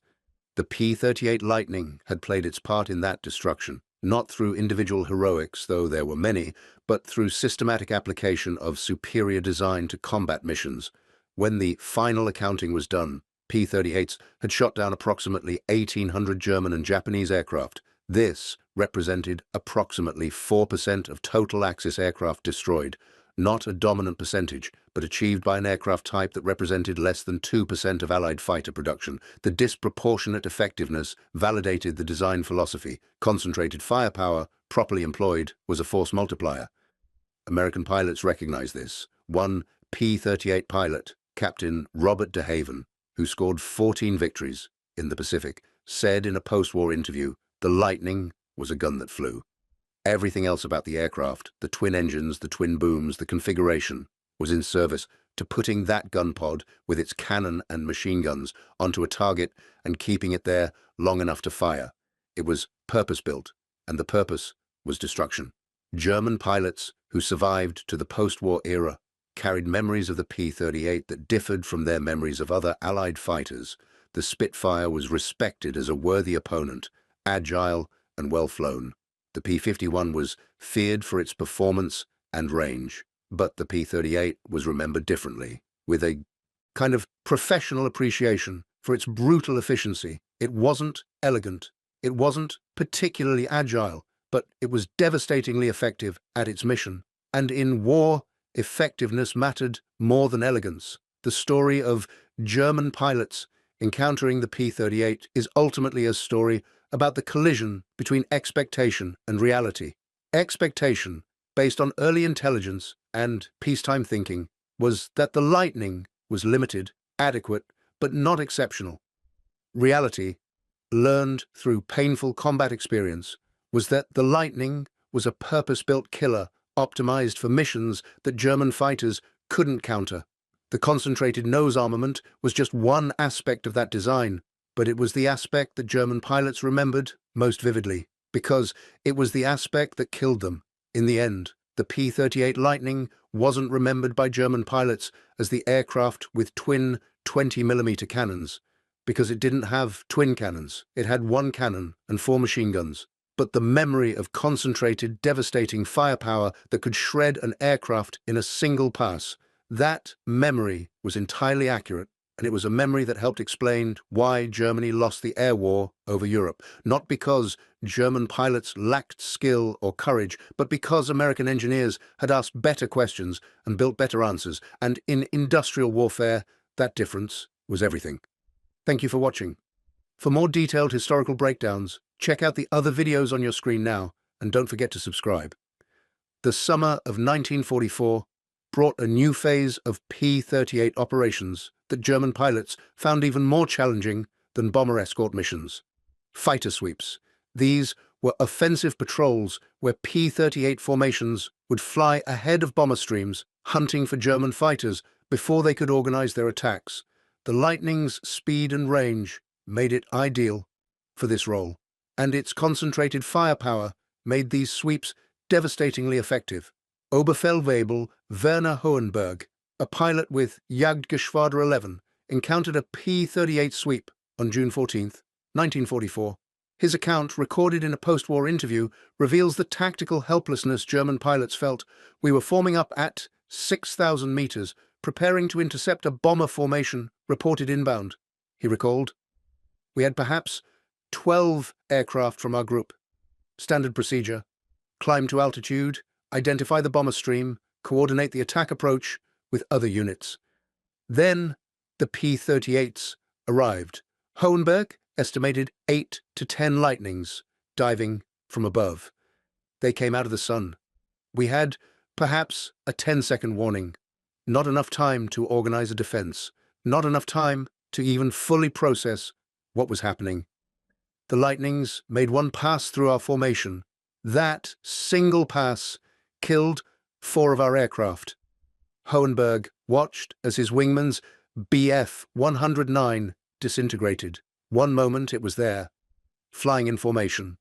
The P-38 Lightning had played its part in that destruction, not through individual heroics, though there were many, but through systematic application of superior design to combat missions. When the final accounting was done, P-38s had shot down approximately 1,800 German and Japanese aircraft. This represented approximately 4% of total Axis aircraft destroyed, not a dominant percentage, but achieved by an aircraft type that represented less than 2% of Allied fighter production. The disproportionate effectiveness validated the design philosophy. Concentrated firepower, properly employed, was a force multiplier. American pilots recognized this. One P-38 pilot, Captain Robert de Haven, who scored 14 victories in the Pacific, said in a post-war interview, "The Lightning was a gun that flew." Everything else about the aircraft, the twin engines, the twin booms, the configuration, was in service to putting that gun pod with its cannon and machine guns onto a target and keeping it there long enough to fire. It was purpose-built, and the purpose was destruction. German pilots who survived to the post-war era carried memories of the P-38 that differed from their memories of other Allied fighters. The Spitfire was respected as a worthy opponent, agile and well-flown. The P-51 was feared for its performance and range, but the P-38 was remembered differently, with a kind of professional appreciation for its brutal efficiency. It wasn't elegant, it wasn't particularly agile, but it was devastatingly effective at its mission. And in war, effectiveness mattered more than elegance. The story of German pilots encountering the P-38 is ultimately a story about the collision between expectation and reality. Expectation, based on early intelligence and peacetime thinking, was that the Lightning was limited, adequate, but not exceptional. Reality, learned through painful combat experience, was that the Lightning was a purpose-built killer optimized for missions that German fighters couldn't counter. The concentrated nose armament was just one aspect of that design, but it was the aspect that German pilots remembered most vividly, because it was the aspect that killed them. In the end, the P-38 Lightning wasn't remembered by German pilots as the aircraft with twin 20mm cannons, because it didn't have twin cannons. It had one cannon and 4 machine guns. But the memory of concentrated, devastating firepower that could shred an aircraft in a single pass, that memory was entirely accurate, and it was a memory that helped explain why Germany lost the air war over Europe. Not because German pilots lacked skill or courage, but because American engineers had asked better questions and built better answers, and in industrial warfare, that difference was everything. Thank you for watching. For more detailed historical breakdowns, check out the other videos on your screen now, and don't forget to subscribe. The summer of 1944 brought a new phase of P-38 operations that German pilots found even more challenging than bomber escort missions. Fighter sweeps. These were offensive patrols where P-38 formations would fly ahead of bomber streams, hunting for German fighters before they could organize their attacks. The Lightning's speed and range made it ideal for this role, and its concentrated firepower made these sweeps devastatingly effective. Oberfeldwebel Werner Hohenberg, a pilot with Jagdgeschwader 11, encountered a P-38 sweep on June 14, 1944. His account, recorded in a post-war interview, reveals the tactical helplessness German pilots felt. "We were forming up at 6,000 meters, preparing to intercept a bomber formation reported inbound. He recalled, "We had perhaps 12 aircraft from our group. Standard procedure: climb to altitude, identify the bomber stream, coordinate the attack approach with other units." Then the P-38s arrived. Hohenberg estimated 8 to 10 lightnings diving from above. They came out of the sun. We had perhaps a 10-second warning. Not enough time to organize a defense. Not enough time to even fully process what was happening. The lightnings made one pass through our formation. That single pass killed 4 of our aircraft. Hohenberg watched as his wingman's Bf-109 disintegrated. One moment it was there, flying in formation.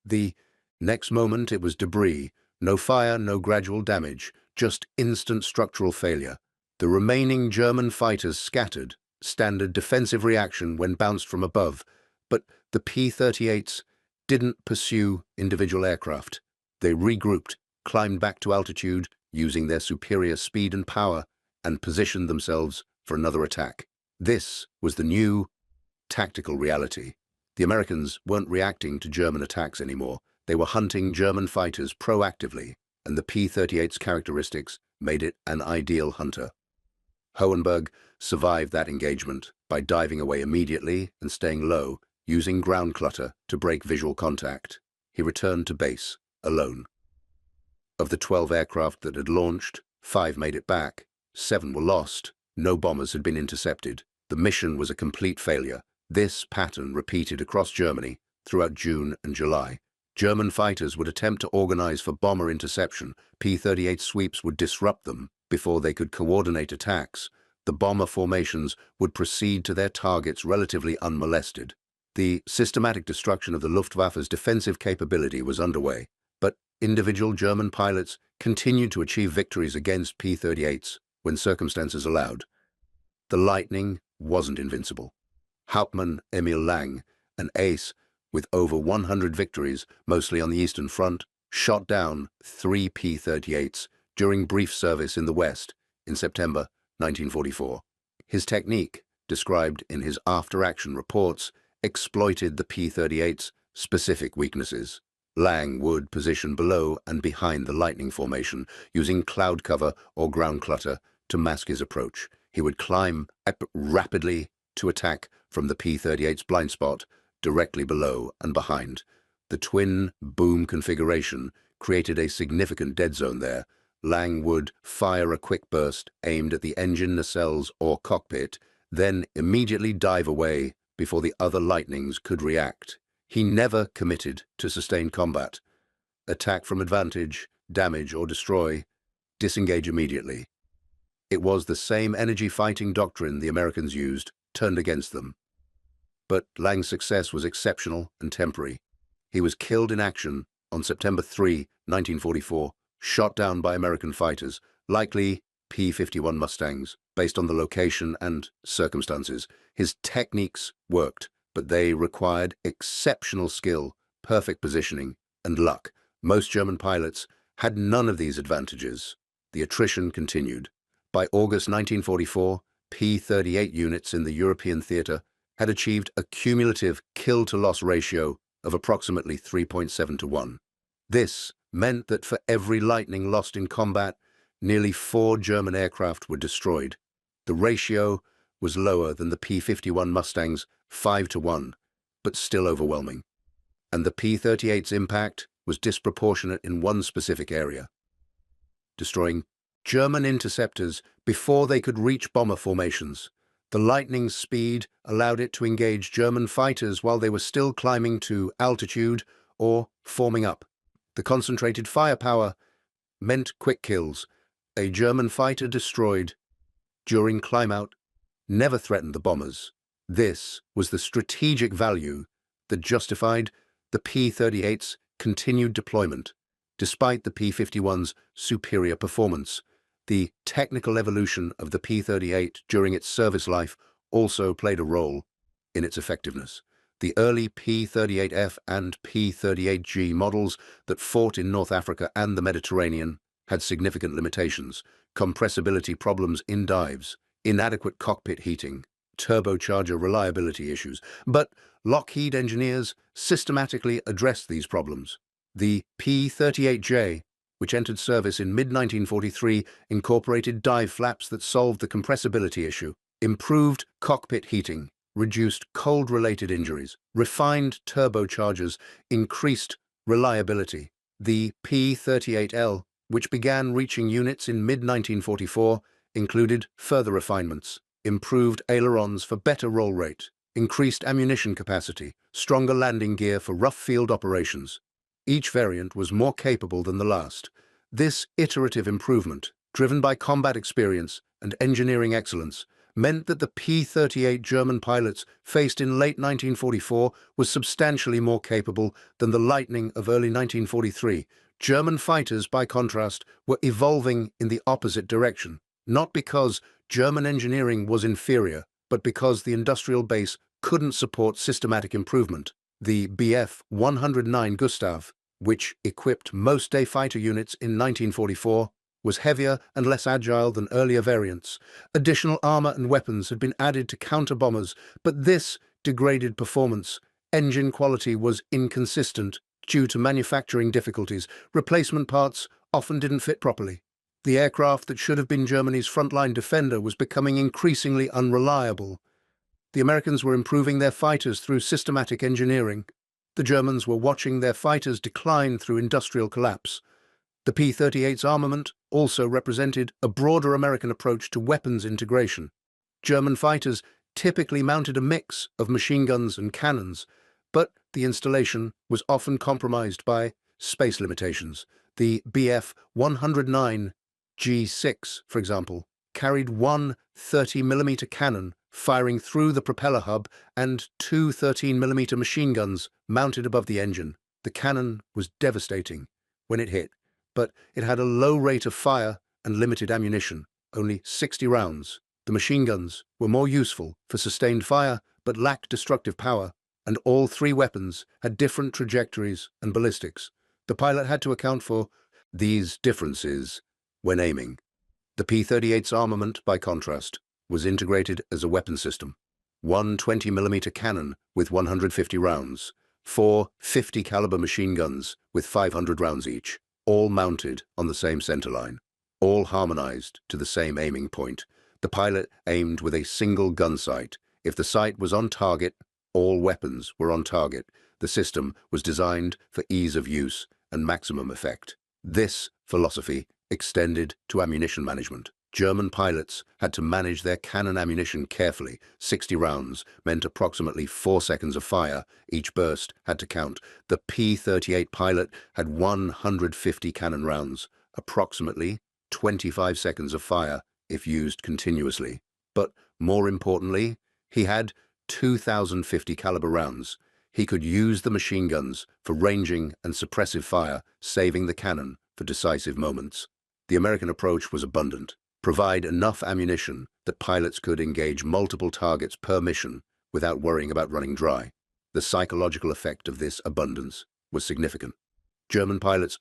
The next moment it was debris, no fire, no gradual damage, just instant structural failure. The remaining German fighters scattered, standard defensive reaction when bounced from above, but the P-38s didn't pursue individual aircraft. They regrouped, climbed back to altitude using their superior speed and power, and positioned themselves for another attack. This was the new tactical reality. The Americans weren't reacting to German attacks anymore. They were hunting German fighters proactively, and the P-38's characteristics made it an ideal hunter. Hohenberg survived that engagement by diving away immediately and staying low, using ground clutter to break visual contact. He returned to base, alone. Of the 12 aircraft that had launched, 5 made it back, 7 were lost, no bombers had been intercepted. The mission was a complete failure. This pattern repeated across Germany throughout June and July. German fighters would attempt to organize for bomber interception. P-38 sweeps would disrupt them before they could coordinate attacks. The bomber formations would proceed to their targets relatively unmolested. The systematic destruction of the Luftwaffe's defensive capability was underway, but individual German pilots continued to achieve victories against P-38s when circumstances allowed. The Lightning wasn't invincible. Hauptmann Emil Lang, an ace with over 100 victories, mostly on the Eastern Front, shot down 3 P-38s during brief service in the West in September 1944. His technique, described in his after-action reports, exploited the P-38's specific weaknesses. Lang would position below and behind the Lightning formation, using cloud cover or ground clutter to mask his approach. He would climb up rapidly to attack from the P-38's blind spot, directly below and behind. The twin boom configuration created a significant dead zone there. Lang would fire a quick burst aimed at the engine nacelles or cockpit, then immediately dive away before the other Lightnings could react. He never committed to sustained combat. Attack from advantage, damage or destroy, disengage immediately. It was the same energy fighting doctrine the Americans used, turned against them. But Lang's success was exceptional and temporary. He was killed in action on September 3, 1944, shot down by American fighters, likely P-51 Mustangs, based on the location and circumstances. His techniques worked, but they required exceptional skill, perfect positioning, and luck. Most German pilots had none of these advantages. The attrition continued. By August 1944, P-38 units in the European theater had achieved a cumulative kill-to-loss ratio of approximately 3.7 to 1. This meant that for every Lightning lost in combat, nearly 4 German aircraft were destroyed. The ratio was lower than the P-51 Mustang's 5 to 1, but still overwhelming. And the P-38's impact was disproportionate in one specific area, destroying German interceptors before they could reach bomber formations. The Lightning's speed allowed it to engage German fighters while they were still climbing to altitude or forming up. The concentrated firepower meant quick kills. A German fighter destroyed during climb-out never threatened the bombers. This was the strategic value that justified the P-38's continued deployment. Despite the P-51's superior performance, the technical evolution of the P-38 during its service life also played a role in its effectiveness. The early P-38F and P-38G models that fought in North Africa and the Mediterranean had significant limitations. compressibility problems in dives, inadequate cockpit heating, turbocharger reliability issues. But Lockheed engineers systematically addressed these problems. The P-38J, which entered service in mid-1943, incorporated dive flaps that solved the compressibility issue, improved cockpit heating, reduced cold-related injuries, refined turbochargers, increased reliability. The P-38L, which began reaching units in mid-1944, included further refinements, improved ailerons for better roll rate, increased ammunition capacity, stronger landing gear for rough field operations. Each variant was more capable than the last. This iterative improvement, driven by combat experience and engineering excellence, meant that the P-38 German pilots faced in late 1944 was substantially more capable than the Lightning of early 1943. German fighters, by contrast, were evolving in the opposite direction, not because German engineering was inferior, but because the industrial base couldn't support systematic improvement. The Bf 109 Gustav, which equipped most-day fighter units in 1944, was heavier and less agile than earlier variants. Additional armor and weapons had been added to counter-bombers, but this degraded performance. Engine quality was inconsistent due to manufacturing difficulties. Replacement parts often didn't fit properly. The aircraft that should have been Germany's frontline defender was becoming increasingly unreliable. The Americans were improving their fighters through systematic engineering. The Germans were watching their fighters decline through industrial collapse. The P-38's armament also represented a broader American approach to weapons integration. German fighters typically mounted a mix of machine guns and cannons, but the installation was often compromised by space limitations. The Bf 109 G6, for example, carried one 30mm cannon firing through the propeller hub and two 13mm machine guns mounted above the engine. The cannon was devastating when it hit, but it had a low rate of fire and limited ammunition, only 60 rounds. The machine guns were more useful for sustained fire, but lacked destructive power, and all three weapons had different trajectories and ballistics. The pilot had to account for these differences when aiming. The P-38's armament, by contrast, was integrated as a weapon system. One 20mm cannon with 150 rounds, four 50 caliber machine guns with 500 rounds each, all mounted on the same centerline, all harmonized to the same aiming point. The pilot aimed with a single gun sight. If the sight was on target, all weapons were on target. The system was designed for ease of use and maximum effect. This philosophy extended to ammunition management. German pilots had to manage their cannon ammunition carefully. 60 rounds meant approximately 4 seconds of fire. Each burst had to count. The P-38 pilot had 150 cannon rounds, approximately 25 seconds of fire if used continuously. But more importantly, he had 2,050 caliber rounds. He could use the machine guns for ranging and suppressive fire, saving the cannon for decisive moments. The American approach was abundant. Provide enough ammunition that pilots could engage multiple targets per mission without worrying about running dry. The psychological effect of this abundance was significant. German pilots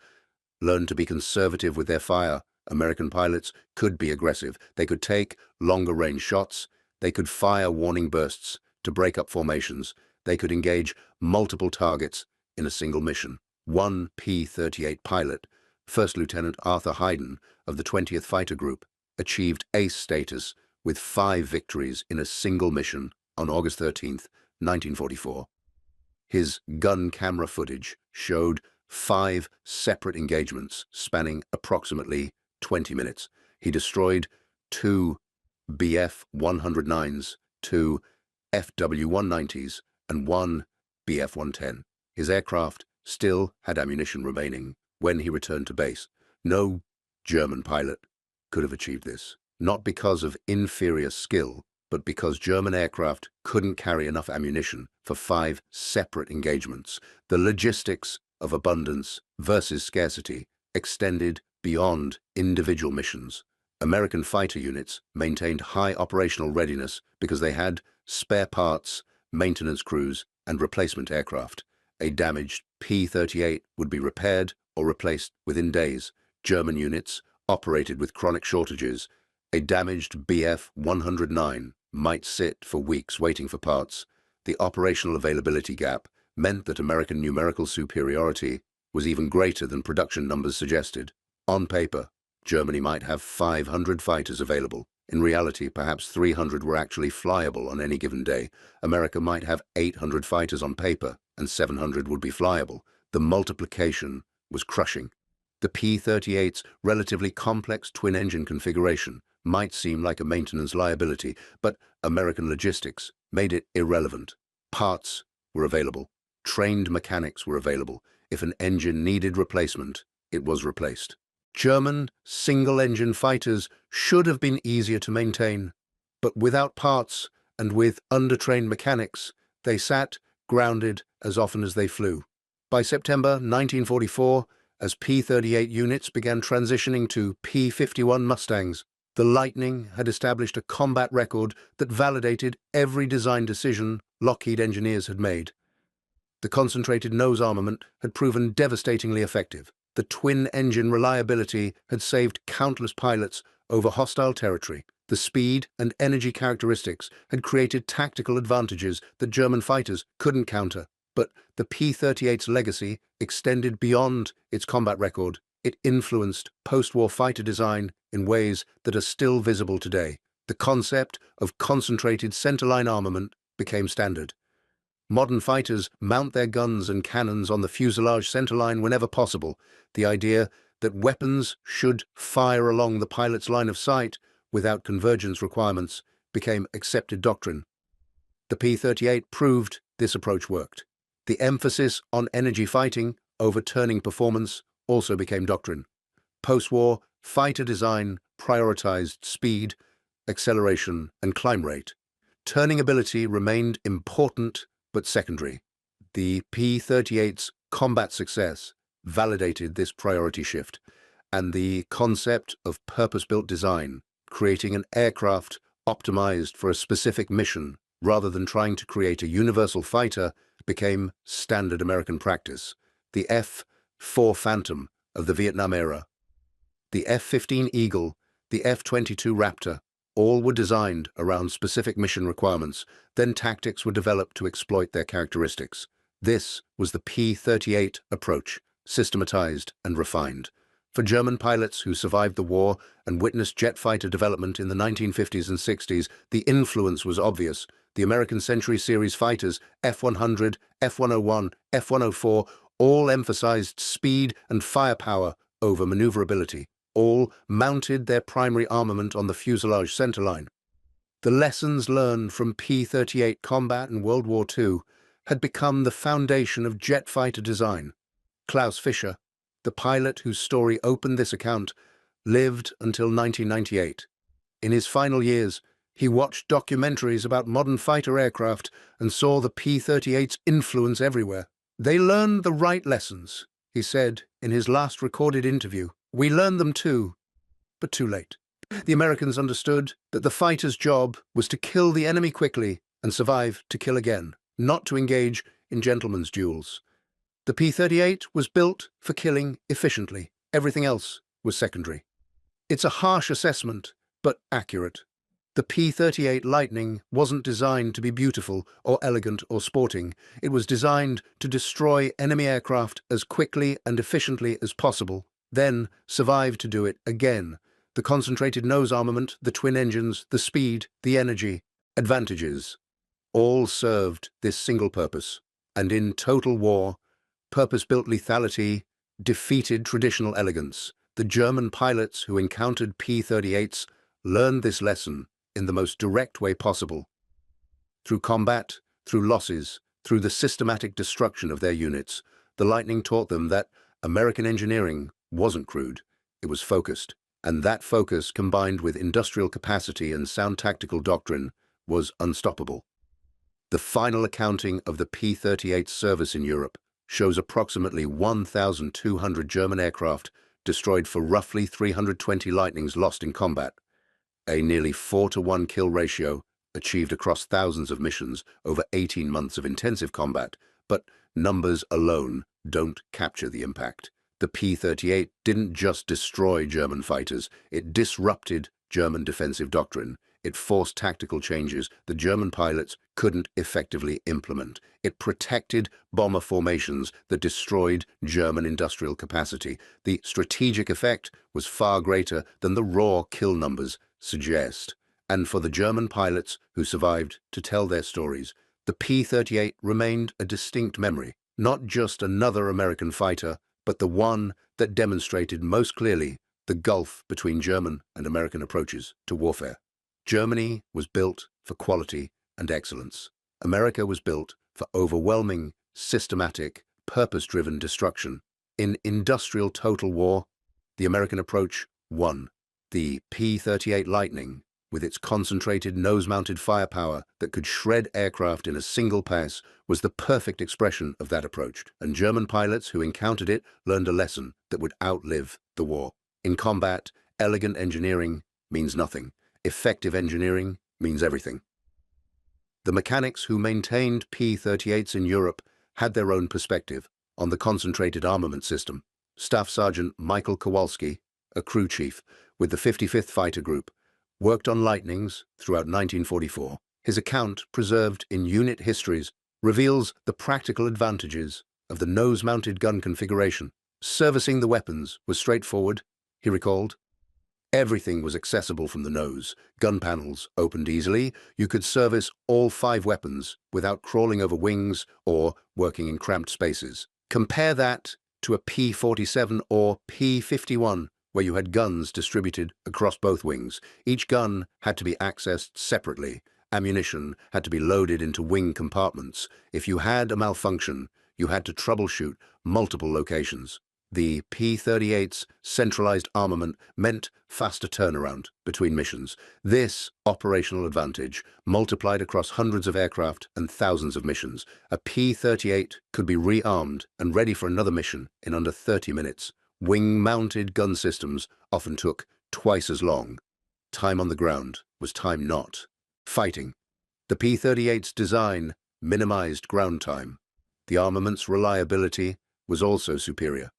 learned to be conservative with their fire. American pilots could be aggressive. They could take longer-range shots. They could fire warning bursts to break up formations. They could engage multiple targets in a single mission. One P-38 pilot, First Lieutenant Arthur Hayden of the 20th Fighter Group, achieved ace status with 5 victories in a single mission on August 13, 1944. His gun camera footage showed 5 separate engagements spanning approximately 20 minutes. He destroyed 2 Bf 109s, 2 FW-190s, and 1 Bf 110. His aircraft still had ammunition remaining when he returned to base. No German pilot could have achieved this, not because of inferior skill, but because German aircraft couldn't carry enough ammunition for 5 separate engagements. The logistics of abundance versus scarcity extended beyond individual missions. American fighter units maintained high operational readiness because they had spare parts, maintenance crews, and replacement aircraft. A damaged P-38 would be repaired or replaced within days. German units operated with chronic shortages. A damaged Bf-109 might sit for weeks waiting for parts. The operational availability gap meant that American numerical superiority was even greater than production numbers suggested. On paper, Germany might have 500 fighters available. In reality, perhaps 300 were actually flyable on any given day. America might have 800 fighters on paper, and 700 would be flyable. The multiplication was crushing. The P-38's relatively complex twin-engine configuration might seem like a maintenance liability, but American logistics made it irrelevant. Parts were available. Trained mechanics were available. If an engine needed replacement, it was replaced. German single-engine fighters should have been easier to maintain, but without parts and with undertrained mechanics, they sat grounded as often as they flew. By September 1944, as P-38 units began transitioning to P-51 Mustangs, the Lightning had established a combat record that validated every design decision Lockheed engineers had made. The concentrated nose armament had proven devastatingly effective. The twin-engine reliability had saved countless pilots over hostile territory. The speed and energy characteristics had created tactical advantages that German fighters couldn't counter. But the P-38's legacy extended beyond its combat record. It influenced post-war fighter design in ways that are still visible today. The concept of concentrated centerline armament became standard. Modern fighters mount their guns and cannons on the fuselage centerline whenever possible. The idea that weapons should fire along the pilot's line of sight without convergence requirements became accepted doctrine. The P-38 proved this approach worked. The emphasis on energy fighting over turning performance also became doctrine. Post-war fighter design prioritized speed, acceleration, and climb rate. Turning ability remained important but secondary. The P-38's combat success validated this priority shift, and the concept of purpose-built design, creating an aircraft optimized for a specific mission rather than trying to create a universal fighter, became standard American practice. The F-4 Phantom of the Vietnam era, the F-15 Eagle, the F-22 Raptor, all were designed around specific mission requirements. Then tactics were developed to exploit their characteristics. This was the P-38 approach, systematized and refined. For German pilots who survived the war and witnessed jet fighter development in the 1950s and 60s, the influence was obvious. The American Century Series fighters, F-100, F-101, F-104, all emphasized speed and firepower over maneuverability. All mounted their primary armament on the fuselage centerline. The lessons learned from P-38 combat in World War II had become the foundation of jet fighter design. Klaus Fischer, the pilot whose story opened this account, lived until 1998. In his final years, he watched documentaries about modern fighter aircraft and saw the P-38's influence everywhere. "They learned the right lessons," he said in his last recorded interview. "We learned them too, but too late." The Americans understood that the fighter's job was to kill the enemy quickly and survive to kill again, not to engage in gentlemen's duels. The P-38 was built for killing efficiently. Everything else was secondary. It's a harsh assessment, but accurate. The P-38 Lightning wasn't designed to be beautiful or elegant or sporting. It was designed to destroy enemy aircraft as quickly and efficiently as possible, then survive to do it again. The concentrated nose armament, the twin engines, the speed, the energy, advantages, all served this single purpose. And in total war, purpose-built lethality defeated traditional elegance. The German pilots who encountered P-38s learned this lesson in the most direct way possible. Through combat, through losses, through the systematic destruction of their units, the Lightning taught them that American engineering wasn't crude, it was focused. And that focus, combined with industrial capacity and sound tactical doctrine, was unstoppable. The final accounting of the P-38's service in Europe shows approximately 1,200 German aircraft destroyed for roughly 320 Lightnings lost in combat, a nearly 4-to-1 kill ratio achieved across thousands of missions over 18 months of intensive combat. But numbers alone don't capture the impact. The P-38 didn't just destroy German fighters, it disrupted German defensive doctrine. It forced tactical changes the German pilots couldn't effectively implement. It protected bomber formations that destroyed German industrial capacity. The strategic effect was far greater than the raw kill numbers suggest. And for the German pilots who survived to tell their stories, the P-38 remained a distinct memory, not just another American fighter, but the one that demonstrated most clearly the gulf between German and American approaches to warfare. Germany was built for quality and excellence. America was built for overwhelming, systematic, purpose-driven destruction. In industrial total war, the American approach won. The P-38 Lightning, with its concentrated nose-mounted firepower that could shred aircraft in a single pass, was the perfect expression of that approach, and German pilots who encountered it learned a lesson that would outlive the war. In combat, elegant engineering means nothing. Effective engineering means everything. The mechanics who maintained P-38s in Europe had their own perspective on the concentrated armament system. Staff Sergeant Michael Kowalski, a crew chief with the 55th Fighter Group, worked on Lightnings throughout 1944. His account, preserved in unit histories, reveals the practical advantages of the nose-mounted gun configuration. Servicing the weapons was straightforward, he recalled. Everything was accessible from the nose. Gun panels opened easily. You could service all 5 weapons without crawling over wings or working in cramped spaces. Compare that to a P-47 or P-51, where you had guns distributed across both wings. Each gun had to be accessed separately. Ammunition had to be loaded into wing compartments. If you had a malfunction, you had to troubleshoot multiple locations. The P-38's centralized armament meant faster turnaround between missions. This operational advantage multiplied across hundreds of aircraft and thousands of missions. A P-38 could be rearmed and ready for another mission in under 30 minutes. Wing-mounted gun systems often took twice as long. Time on the ground was time not fighting. The P-38's design minimized ground time. The armament's reliability was also superior.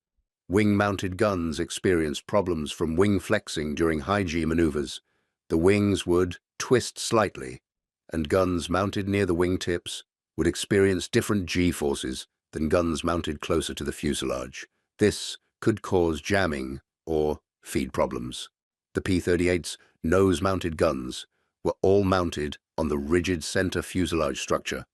Wing-mounted guns experienced problems from wing flexing during high-G maneuvers. The wings would twist slightly, and guns mounted near the wingtips would experience different G-forces than guns mounted closer to the fuselage. This could cause jamming or feed problems. The P-38's nose-mounted guns were all mounted on the rigid center fuselage structure.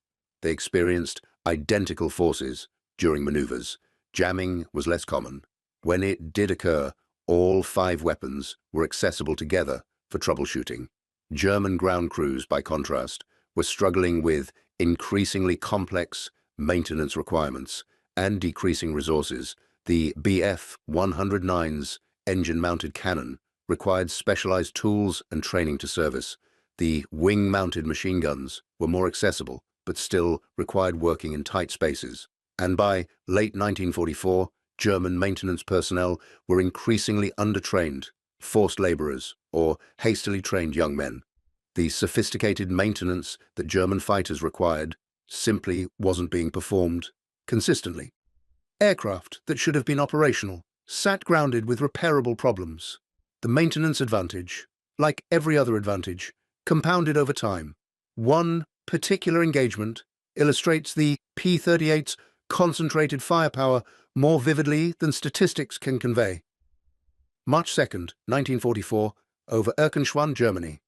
They experienced identical forces during maneuvers. Jamming was less common. When it did occur, all 5 weapons were accessible together for troubleshooting. German ground crews, by contrast, were struggling with increasingly complex maintenance requirements and decreasing resources. The Bf-109's engine-mounted cannon required specialized tools and training to service. The wing-mounted machine guns were more accessible, but still required working in tight spaces. And by late 1944, German maintenance personnel were increasingly undertrained, forced laborers, or hastily trained young men. The sophisticated maintenance that German fighters required simply wasn't being performed consistently. Aircraft that should have been operational sat grounded with repairable problems. The maintenance advantage, like every other advantage, compounded over time. One particular engagement illustrates the P-38's concentrated firepower more vividly than statistics can convey. March 2nd, 1944, over Erkenschwan, Germany.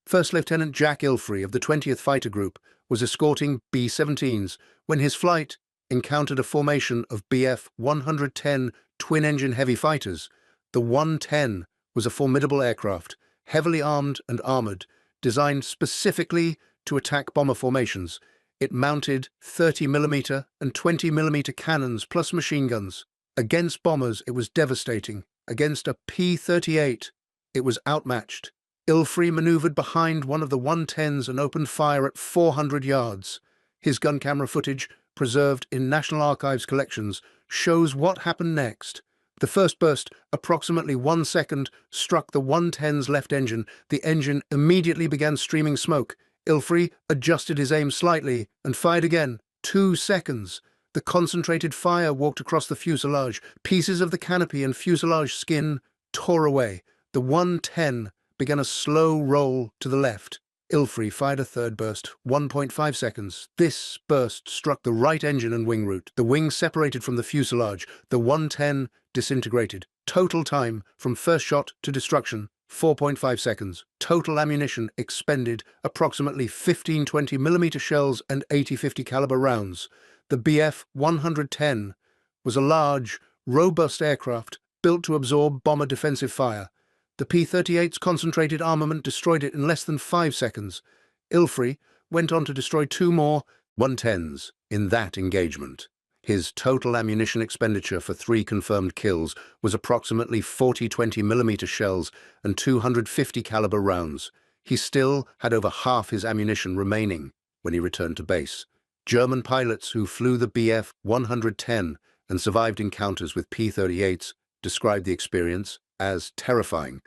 First Lieutenant Jack Ilfrey of the 20th Fighter Group was escorting B-17s when his flight encountered a formation of Bf-110 twin-engine heavy fighters. The 110 was a formidable aircraft, heavily armed and armored, designed specifically to attack bomber formations. It mounted 30mm and 20mm cannons plus machine guns. Against bombers, it was devastating. Against a P-38, it was outmatched. Ilfrey maneuvered behind one of the 110s and opened fire at 400 yards. His gun camera footage, preserved in National Archives collections, shows what happened next. The first burst, approximately 1 second, struck the 110's left engine. The engine immediately began streaming smoke. Ilfrey adjusted his aim slightly and fired again. 2 seconds. The concentrated fire walked across the fuselage. Pieces of the canopy and fuselage skin tore away. The 110 began a slow roll to the left. Ilfrey fired a third burst, 1.5 seconds. This burst struck the right engine and wing root. The wing separated from the fuselage. The 110 disintegrated. Total time from first shot to destruction, 4.5 seconds. Total ammunition expended, approximately 15-20mm shells and 80-50 caliber rounds. The Bf-110 was a large, robust aircraft built to absorb bomber defensive fire. The P-38's concentrated armament destroyed it in less than 5 seconds. Ilfrey went on to destroy 2 more 110s in that engagement. His total ammunition expenditure for 3 confirmed kills was approximately 40-20mm shells and 250 caliber rounds. He still had over half his ammunition remaining when he returned to base. German pilots who flew the Bf-110 and survived encounters with P-38s described the experience as terrifying.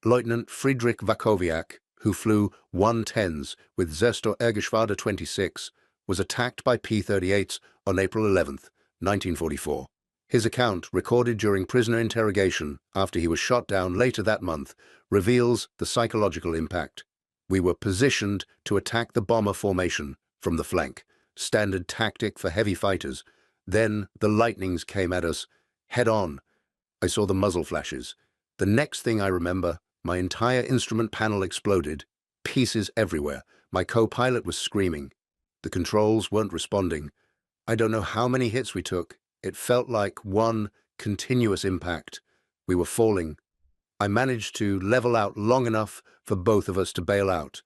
Lieutenant Friedrich Wachowiak, who flew 110s with Zerster Ergeschwader 26, was attacked by P-38s on April 11, 1944. His account, recorded during prisoner interrogation after he was shot down later that month, reveals the psychological impact. "We were positioned to attack the bomber formation from the flank, standard tactic for heavy fighters. Then the lightnings came at us head-on. I saw the muzzle flashes. The next thing I remember, my entire instrument panel exploded, pieces everywhere. My co-pilot was screaming. The controls weren't responding. I don't know how many hits we took. It felt like one continuous impact. We were falling. I managed to level out long enough for both of us to bail out.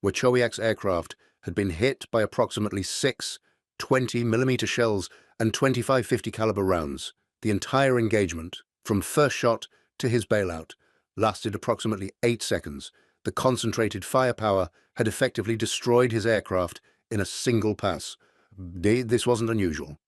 Wachowiak's aircraft had been hit by approximately 6 20mm shells and 25-50 caliber rounds. The entire engagement, from first shot to his bailout, lasted approximately 8 seconds. The concentrated firepower had effectively destroyed his aircraft in a single pass. This wasn't unusual.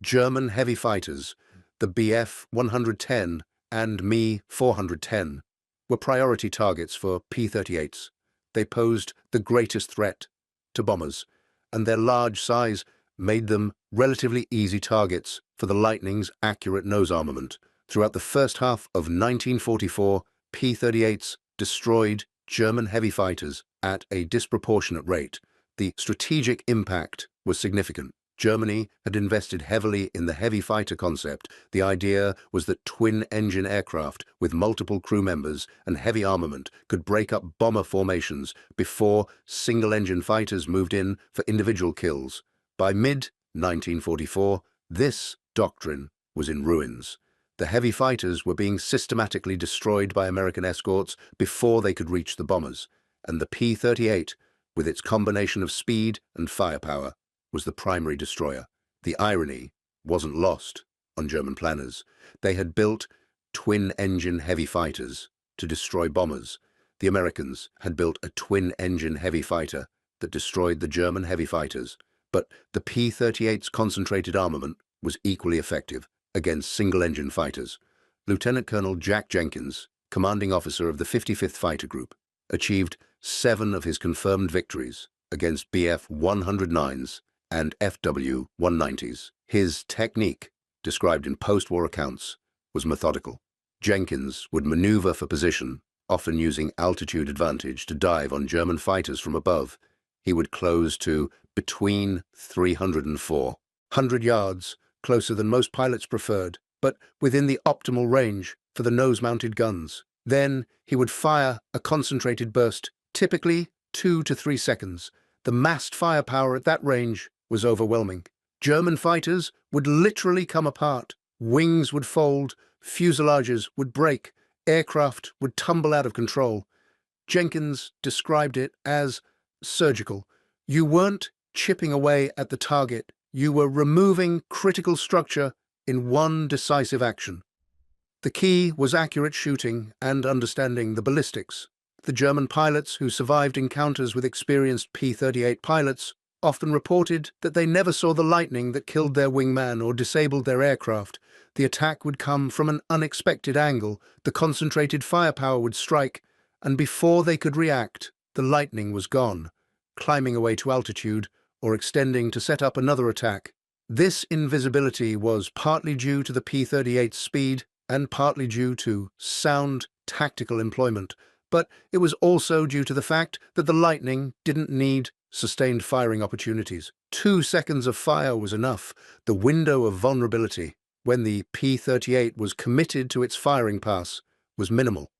German heavy fighters, the Bf-110 and Me-410, were priority targets for P-38s. They posed the greatest threat to bombers, and their large size made them relatively easy targets for the Lightning's accurate nose armament. Throughout the first half of 1944, P-38s destroyed German heavy fighters at a disproportionate rate. The strategic impact was significant. Germany had invested heavily in the heavy fighter concept. The idea was that twin-engine aircraft with multiple crew members and heavy armament could break up bomber formations before single-engine fighters moved in for individual kills. By mid-1944, this doctrine was in ruins. The heavy fighters were being systematically destroyed by American escorts before they could reach the bombers, and the P-38, with its combination of speed and firepower, was the primary destroyer. The irony wasn't lost on German planners. They had built twin-engine heavy fighters to destroy bombers. The Americans had built a twin-engine heavy fighter that destroyed the German heavy fighters. But the P-38's concentrated armament was equally effective against single-engine fighters. Lieutenant Colonel Jack Jenkins, commanding officer of the 55th Fighter Group, achieved 7 of his confirmed victories against Bf-109s and FW-190s. His technique, described in post-war accounts, was methodical. Jenkins would maneuver for position, often using altitude advantage to dive on German fighters from above. He would close to between 300 and 400 yards, closer than most pilots preferred, but within the optimal range for the nose-mounted guns. Then he would fire a concentrated burst, typically 2 to 3 seconds. The massed firepower at that range was overwhelming. German fighters would literally come apart. Wings would fold, fuselages would break, aircraft would tumble out of control. Jenkins described it as surgical. You weren't chipping away at the target. You were removing critical structure in one decisive action. The key was accurate shooting and understanding the ballistics. The German pilots who survived encounters with experienced P-38 pilots often reported that they never saw the lightning that killed their wingman or disabled their aircraft. The attack would come from an unexpected angle, the concentrated firepower would strike, and before they could react, the lightning was gone, climbing away to altitude or extending to set up another attack. This invisibility was partly due to the P-38's speed and partly due to sound tactical employment, but it was also due to the fact that the Lightning didn't need sustained firing opportunities. 2 seconds of fire was enough. The window of vulnerability, when the P-38 was committed to its firing pass, was minimal.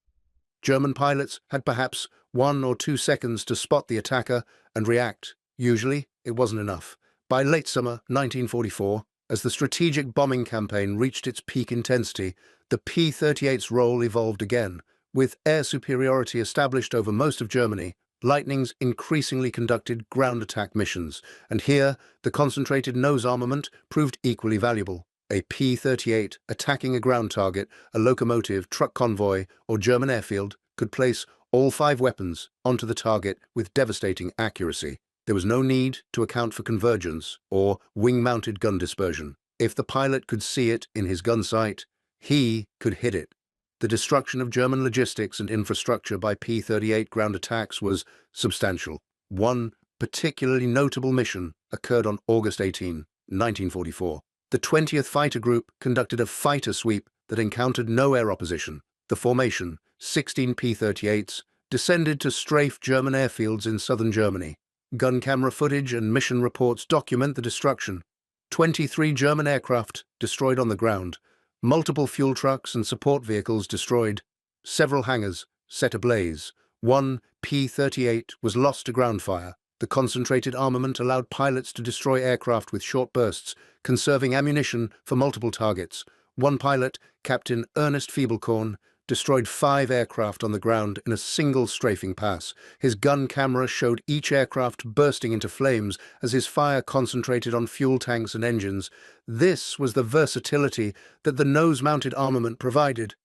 German pilots had perhaps 1 or 2 seconds to spot the attacker and react. Usually, it wasn't enough. By late summer 1944, as the strategic bombing campaign reached its peak intensity, the P-38's role evolved again. With air superiority established over most of Germany, Lightnings increasingly conducted ground attack missions, and here the concentrated nose armament proved equally valuable. A P-38 attacking a ground target, a locomotive, truck convoy, or German airfield could place all 5 weapons onto the target with devastating accuracy. There was no need to account for convergence or wing-mounted gun dispersion. If the pilot could see it in his gun sight, he could hit it. The destruction of German logistics and infrastructure by P-38 ground attacks was substantial. One particularly notable mission occurred on August 18, 1944. The 20th Fighter Group conducted a fighter sweep that encountered no air opposition. The formation, 16 P-38s, descended to strafe German airfields in southern Germany. Gun camera footage and mission reports document the destruction. 23 German aircraft destroyed on the ground, multiple fuel trucks and support vehicles destroyed, several hangars set ablaze. 1 P-38 was lost to ground fire. The concentrated armament allowed pilots to destroy aircraft with short bursts, conserving ammunition for multiple targets. One pilot, Captain Ernest Fiebelkorn, destroyed 5 aircraft on the ground in a single strafing pass. His gun camera showed each aircraft bursting into flames as his fire concentrated on fuel tanks and engines. This was the versatility that the nose-mounted armament provided.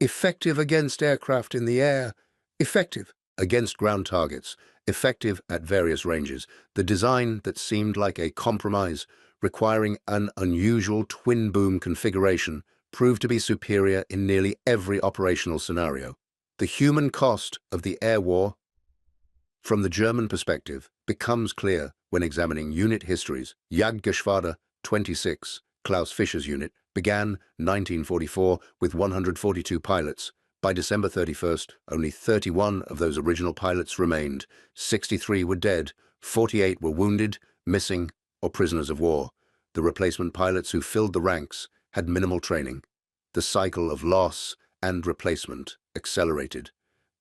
Effective against aircraft in the air, effective against ground targets, effective at various ranges. The design that seemed like a compromise, requiring an unusual twin-boom configuration, proved to be superior in nearly every operational scenario. The human cost of the air war, from the German perspective, becomes clear when examining unit histories. Jagdgeschwader 26, Klaus Fischer's unit, began 1944 with 142 pilots. By December 31st, only 31 of those original pilots remained. 63 were dead, 48 were wounded, missing, or prisoners of war. The replacement pilots who filled the ranks had minimal training. The cycle of loss and replacement accelerated.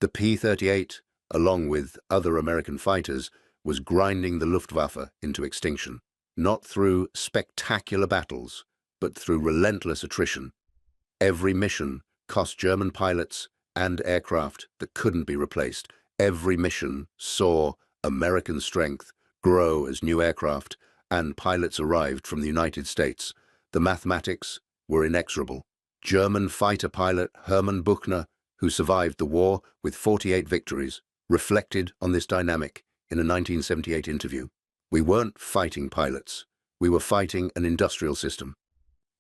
The P-38, along with other American fighters, was grinding the Luftwaffe into extinction, not through spectacular battles, but through relentless attrition. Every mission cost German pilots and aircraft that couldn't be replaced. Every mission saw American strength grow as new aircraft and pilots arrived from the United States. The mathematics were inexorable. German fighter pilot Hermann Buchner, who survived the war with 48 victories, reflected on this dynamic in a 1978 interview. "We weren't fighting pilots. We were fighting an industrial system.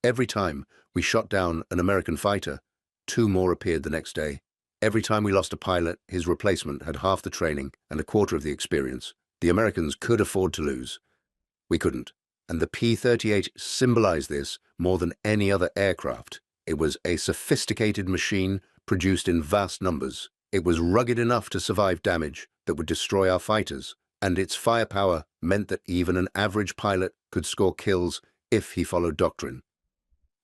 Every time we shot down an American fighter, 2 more appeared the next day. Every time we lost a pilot, his replacement had half the training and a quarter of the experience. The Americans could afford to lose. We couldn't. And the P-38 symbolized this more than any other aircraft. It was a sophisticated machine produced in vast numbers. It was rugged enough to survive damage that would destroy our fighters, and its firepower meant that even an average pilot could score kills if he followed doctrine."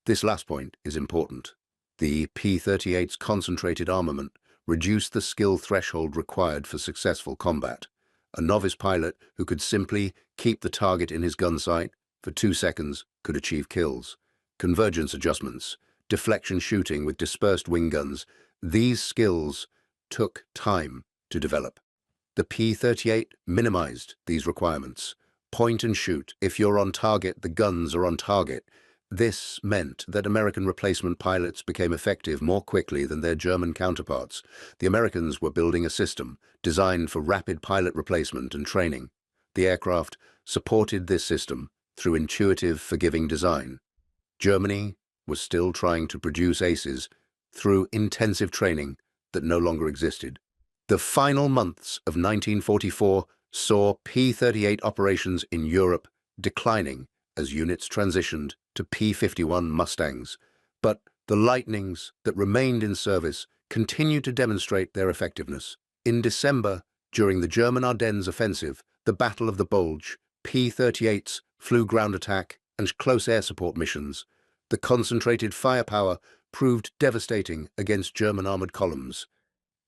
This last point is important. The P-38's concentrated armament reduced the skill threshold required for successful combat. A novice pilot who could simply keep the target in his gun sight for 2 seconds could achieve kills. Convergence adjustments, deflection shooting with dispersed wing guns, these skills took time to develop. The P-38 minimized these requirements. Point and shoot. If you're on target, the guns are on target. This meant that American replacement pilots became effective more quickly than their German counterparts. The Americans were building a system designed for rapid pilot replacement and training. The aircraft supported this system through intuitive, forgiving design. Germany was still trying to produce aces through intensive training that no longer existed. The final months of 1944 saw P-38 operations in Europe declining as units transitioned to P-51 Mustangs, but the Lightnings that remained in service continued to demonstrate their effectiveness. In December, during the German Ardennes offensive, the Battle of the Bulge, P-38s flew ground attack and close air support missions. The concentrated firepower proved devastating against German armored columns.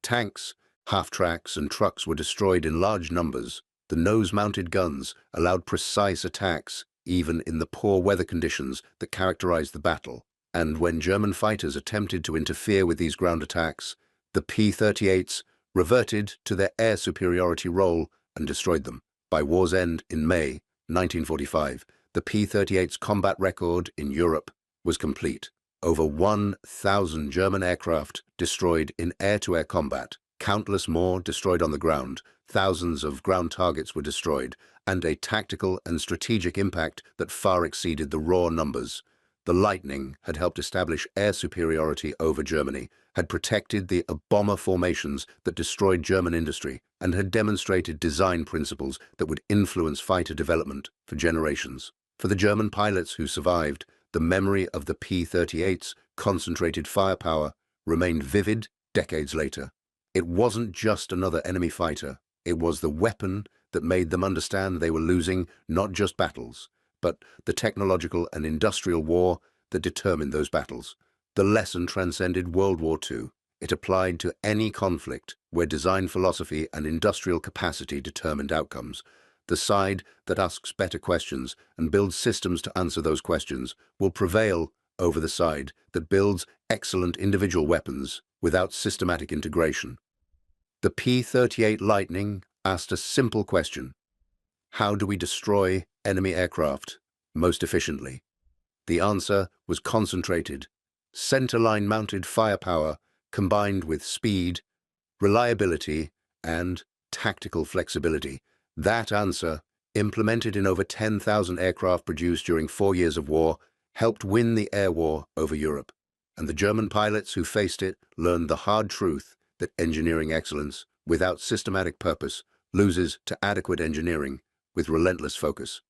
Tanks, half-tracks, and trucks were destroyed in large numbers. The nose-mounted guns allowed precise attacks, even in the poor weather conditions that characterized the battle. And when German fighters attempted to interfere with these ground attacks, the P-38s reverted to their air superiority role and destroyed them. By war's end in May 1945, the P-38's combat record in Europe was complete. Over 1,000 German aircraft destroyed in air-to-air combat, countless more destroyed on the ground, thousands of ground targets were destroyed, and a tactical and strategic impact that far exceeded the raw numbers. The Lightning had helped establish air superiority over Germany, had protected the bomber formations that destroyed German industry, and had demonstrated design principles that would influence fighter development for generations. For the German pilots who survived, the memory of the P-38's concentrated firepower remained vivid decades later. It wasn't just another enemy fighter. It was the weapon that made them understand they were losing not just battles, but the technological and industrial war that determined those battles. The lesson transcended World War II. It applied to any conflict where design philosophy and industrial capacity determined outcomes. The side that asks better questions and builds systems to answer those questions will prevail over the side that builds excellent individual weapons without systematic integration. The P-38 Lightning asked a simple question: how do we destroy enemy aircraft most efficiently? The answer was concentrated, centerline mounted firepower combined with speed, reliability, and tactical flexibility. That answer, implemented in over 10,000 aircraft produced during 4 years of war, helped win the air war over Europe. And the German pilots who faced it learned the hard truth that engineering excellence without systematic purpose loses to adequate engineering with relentless focus.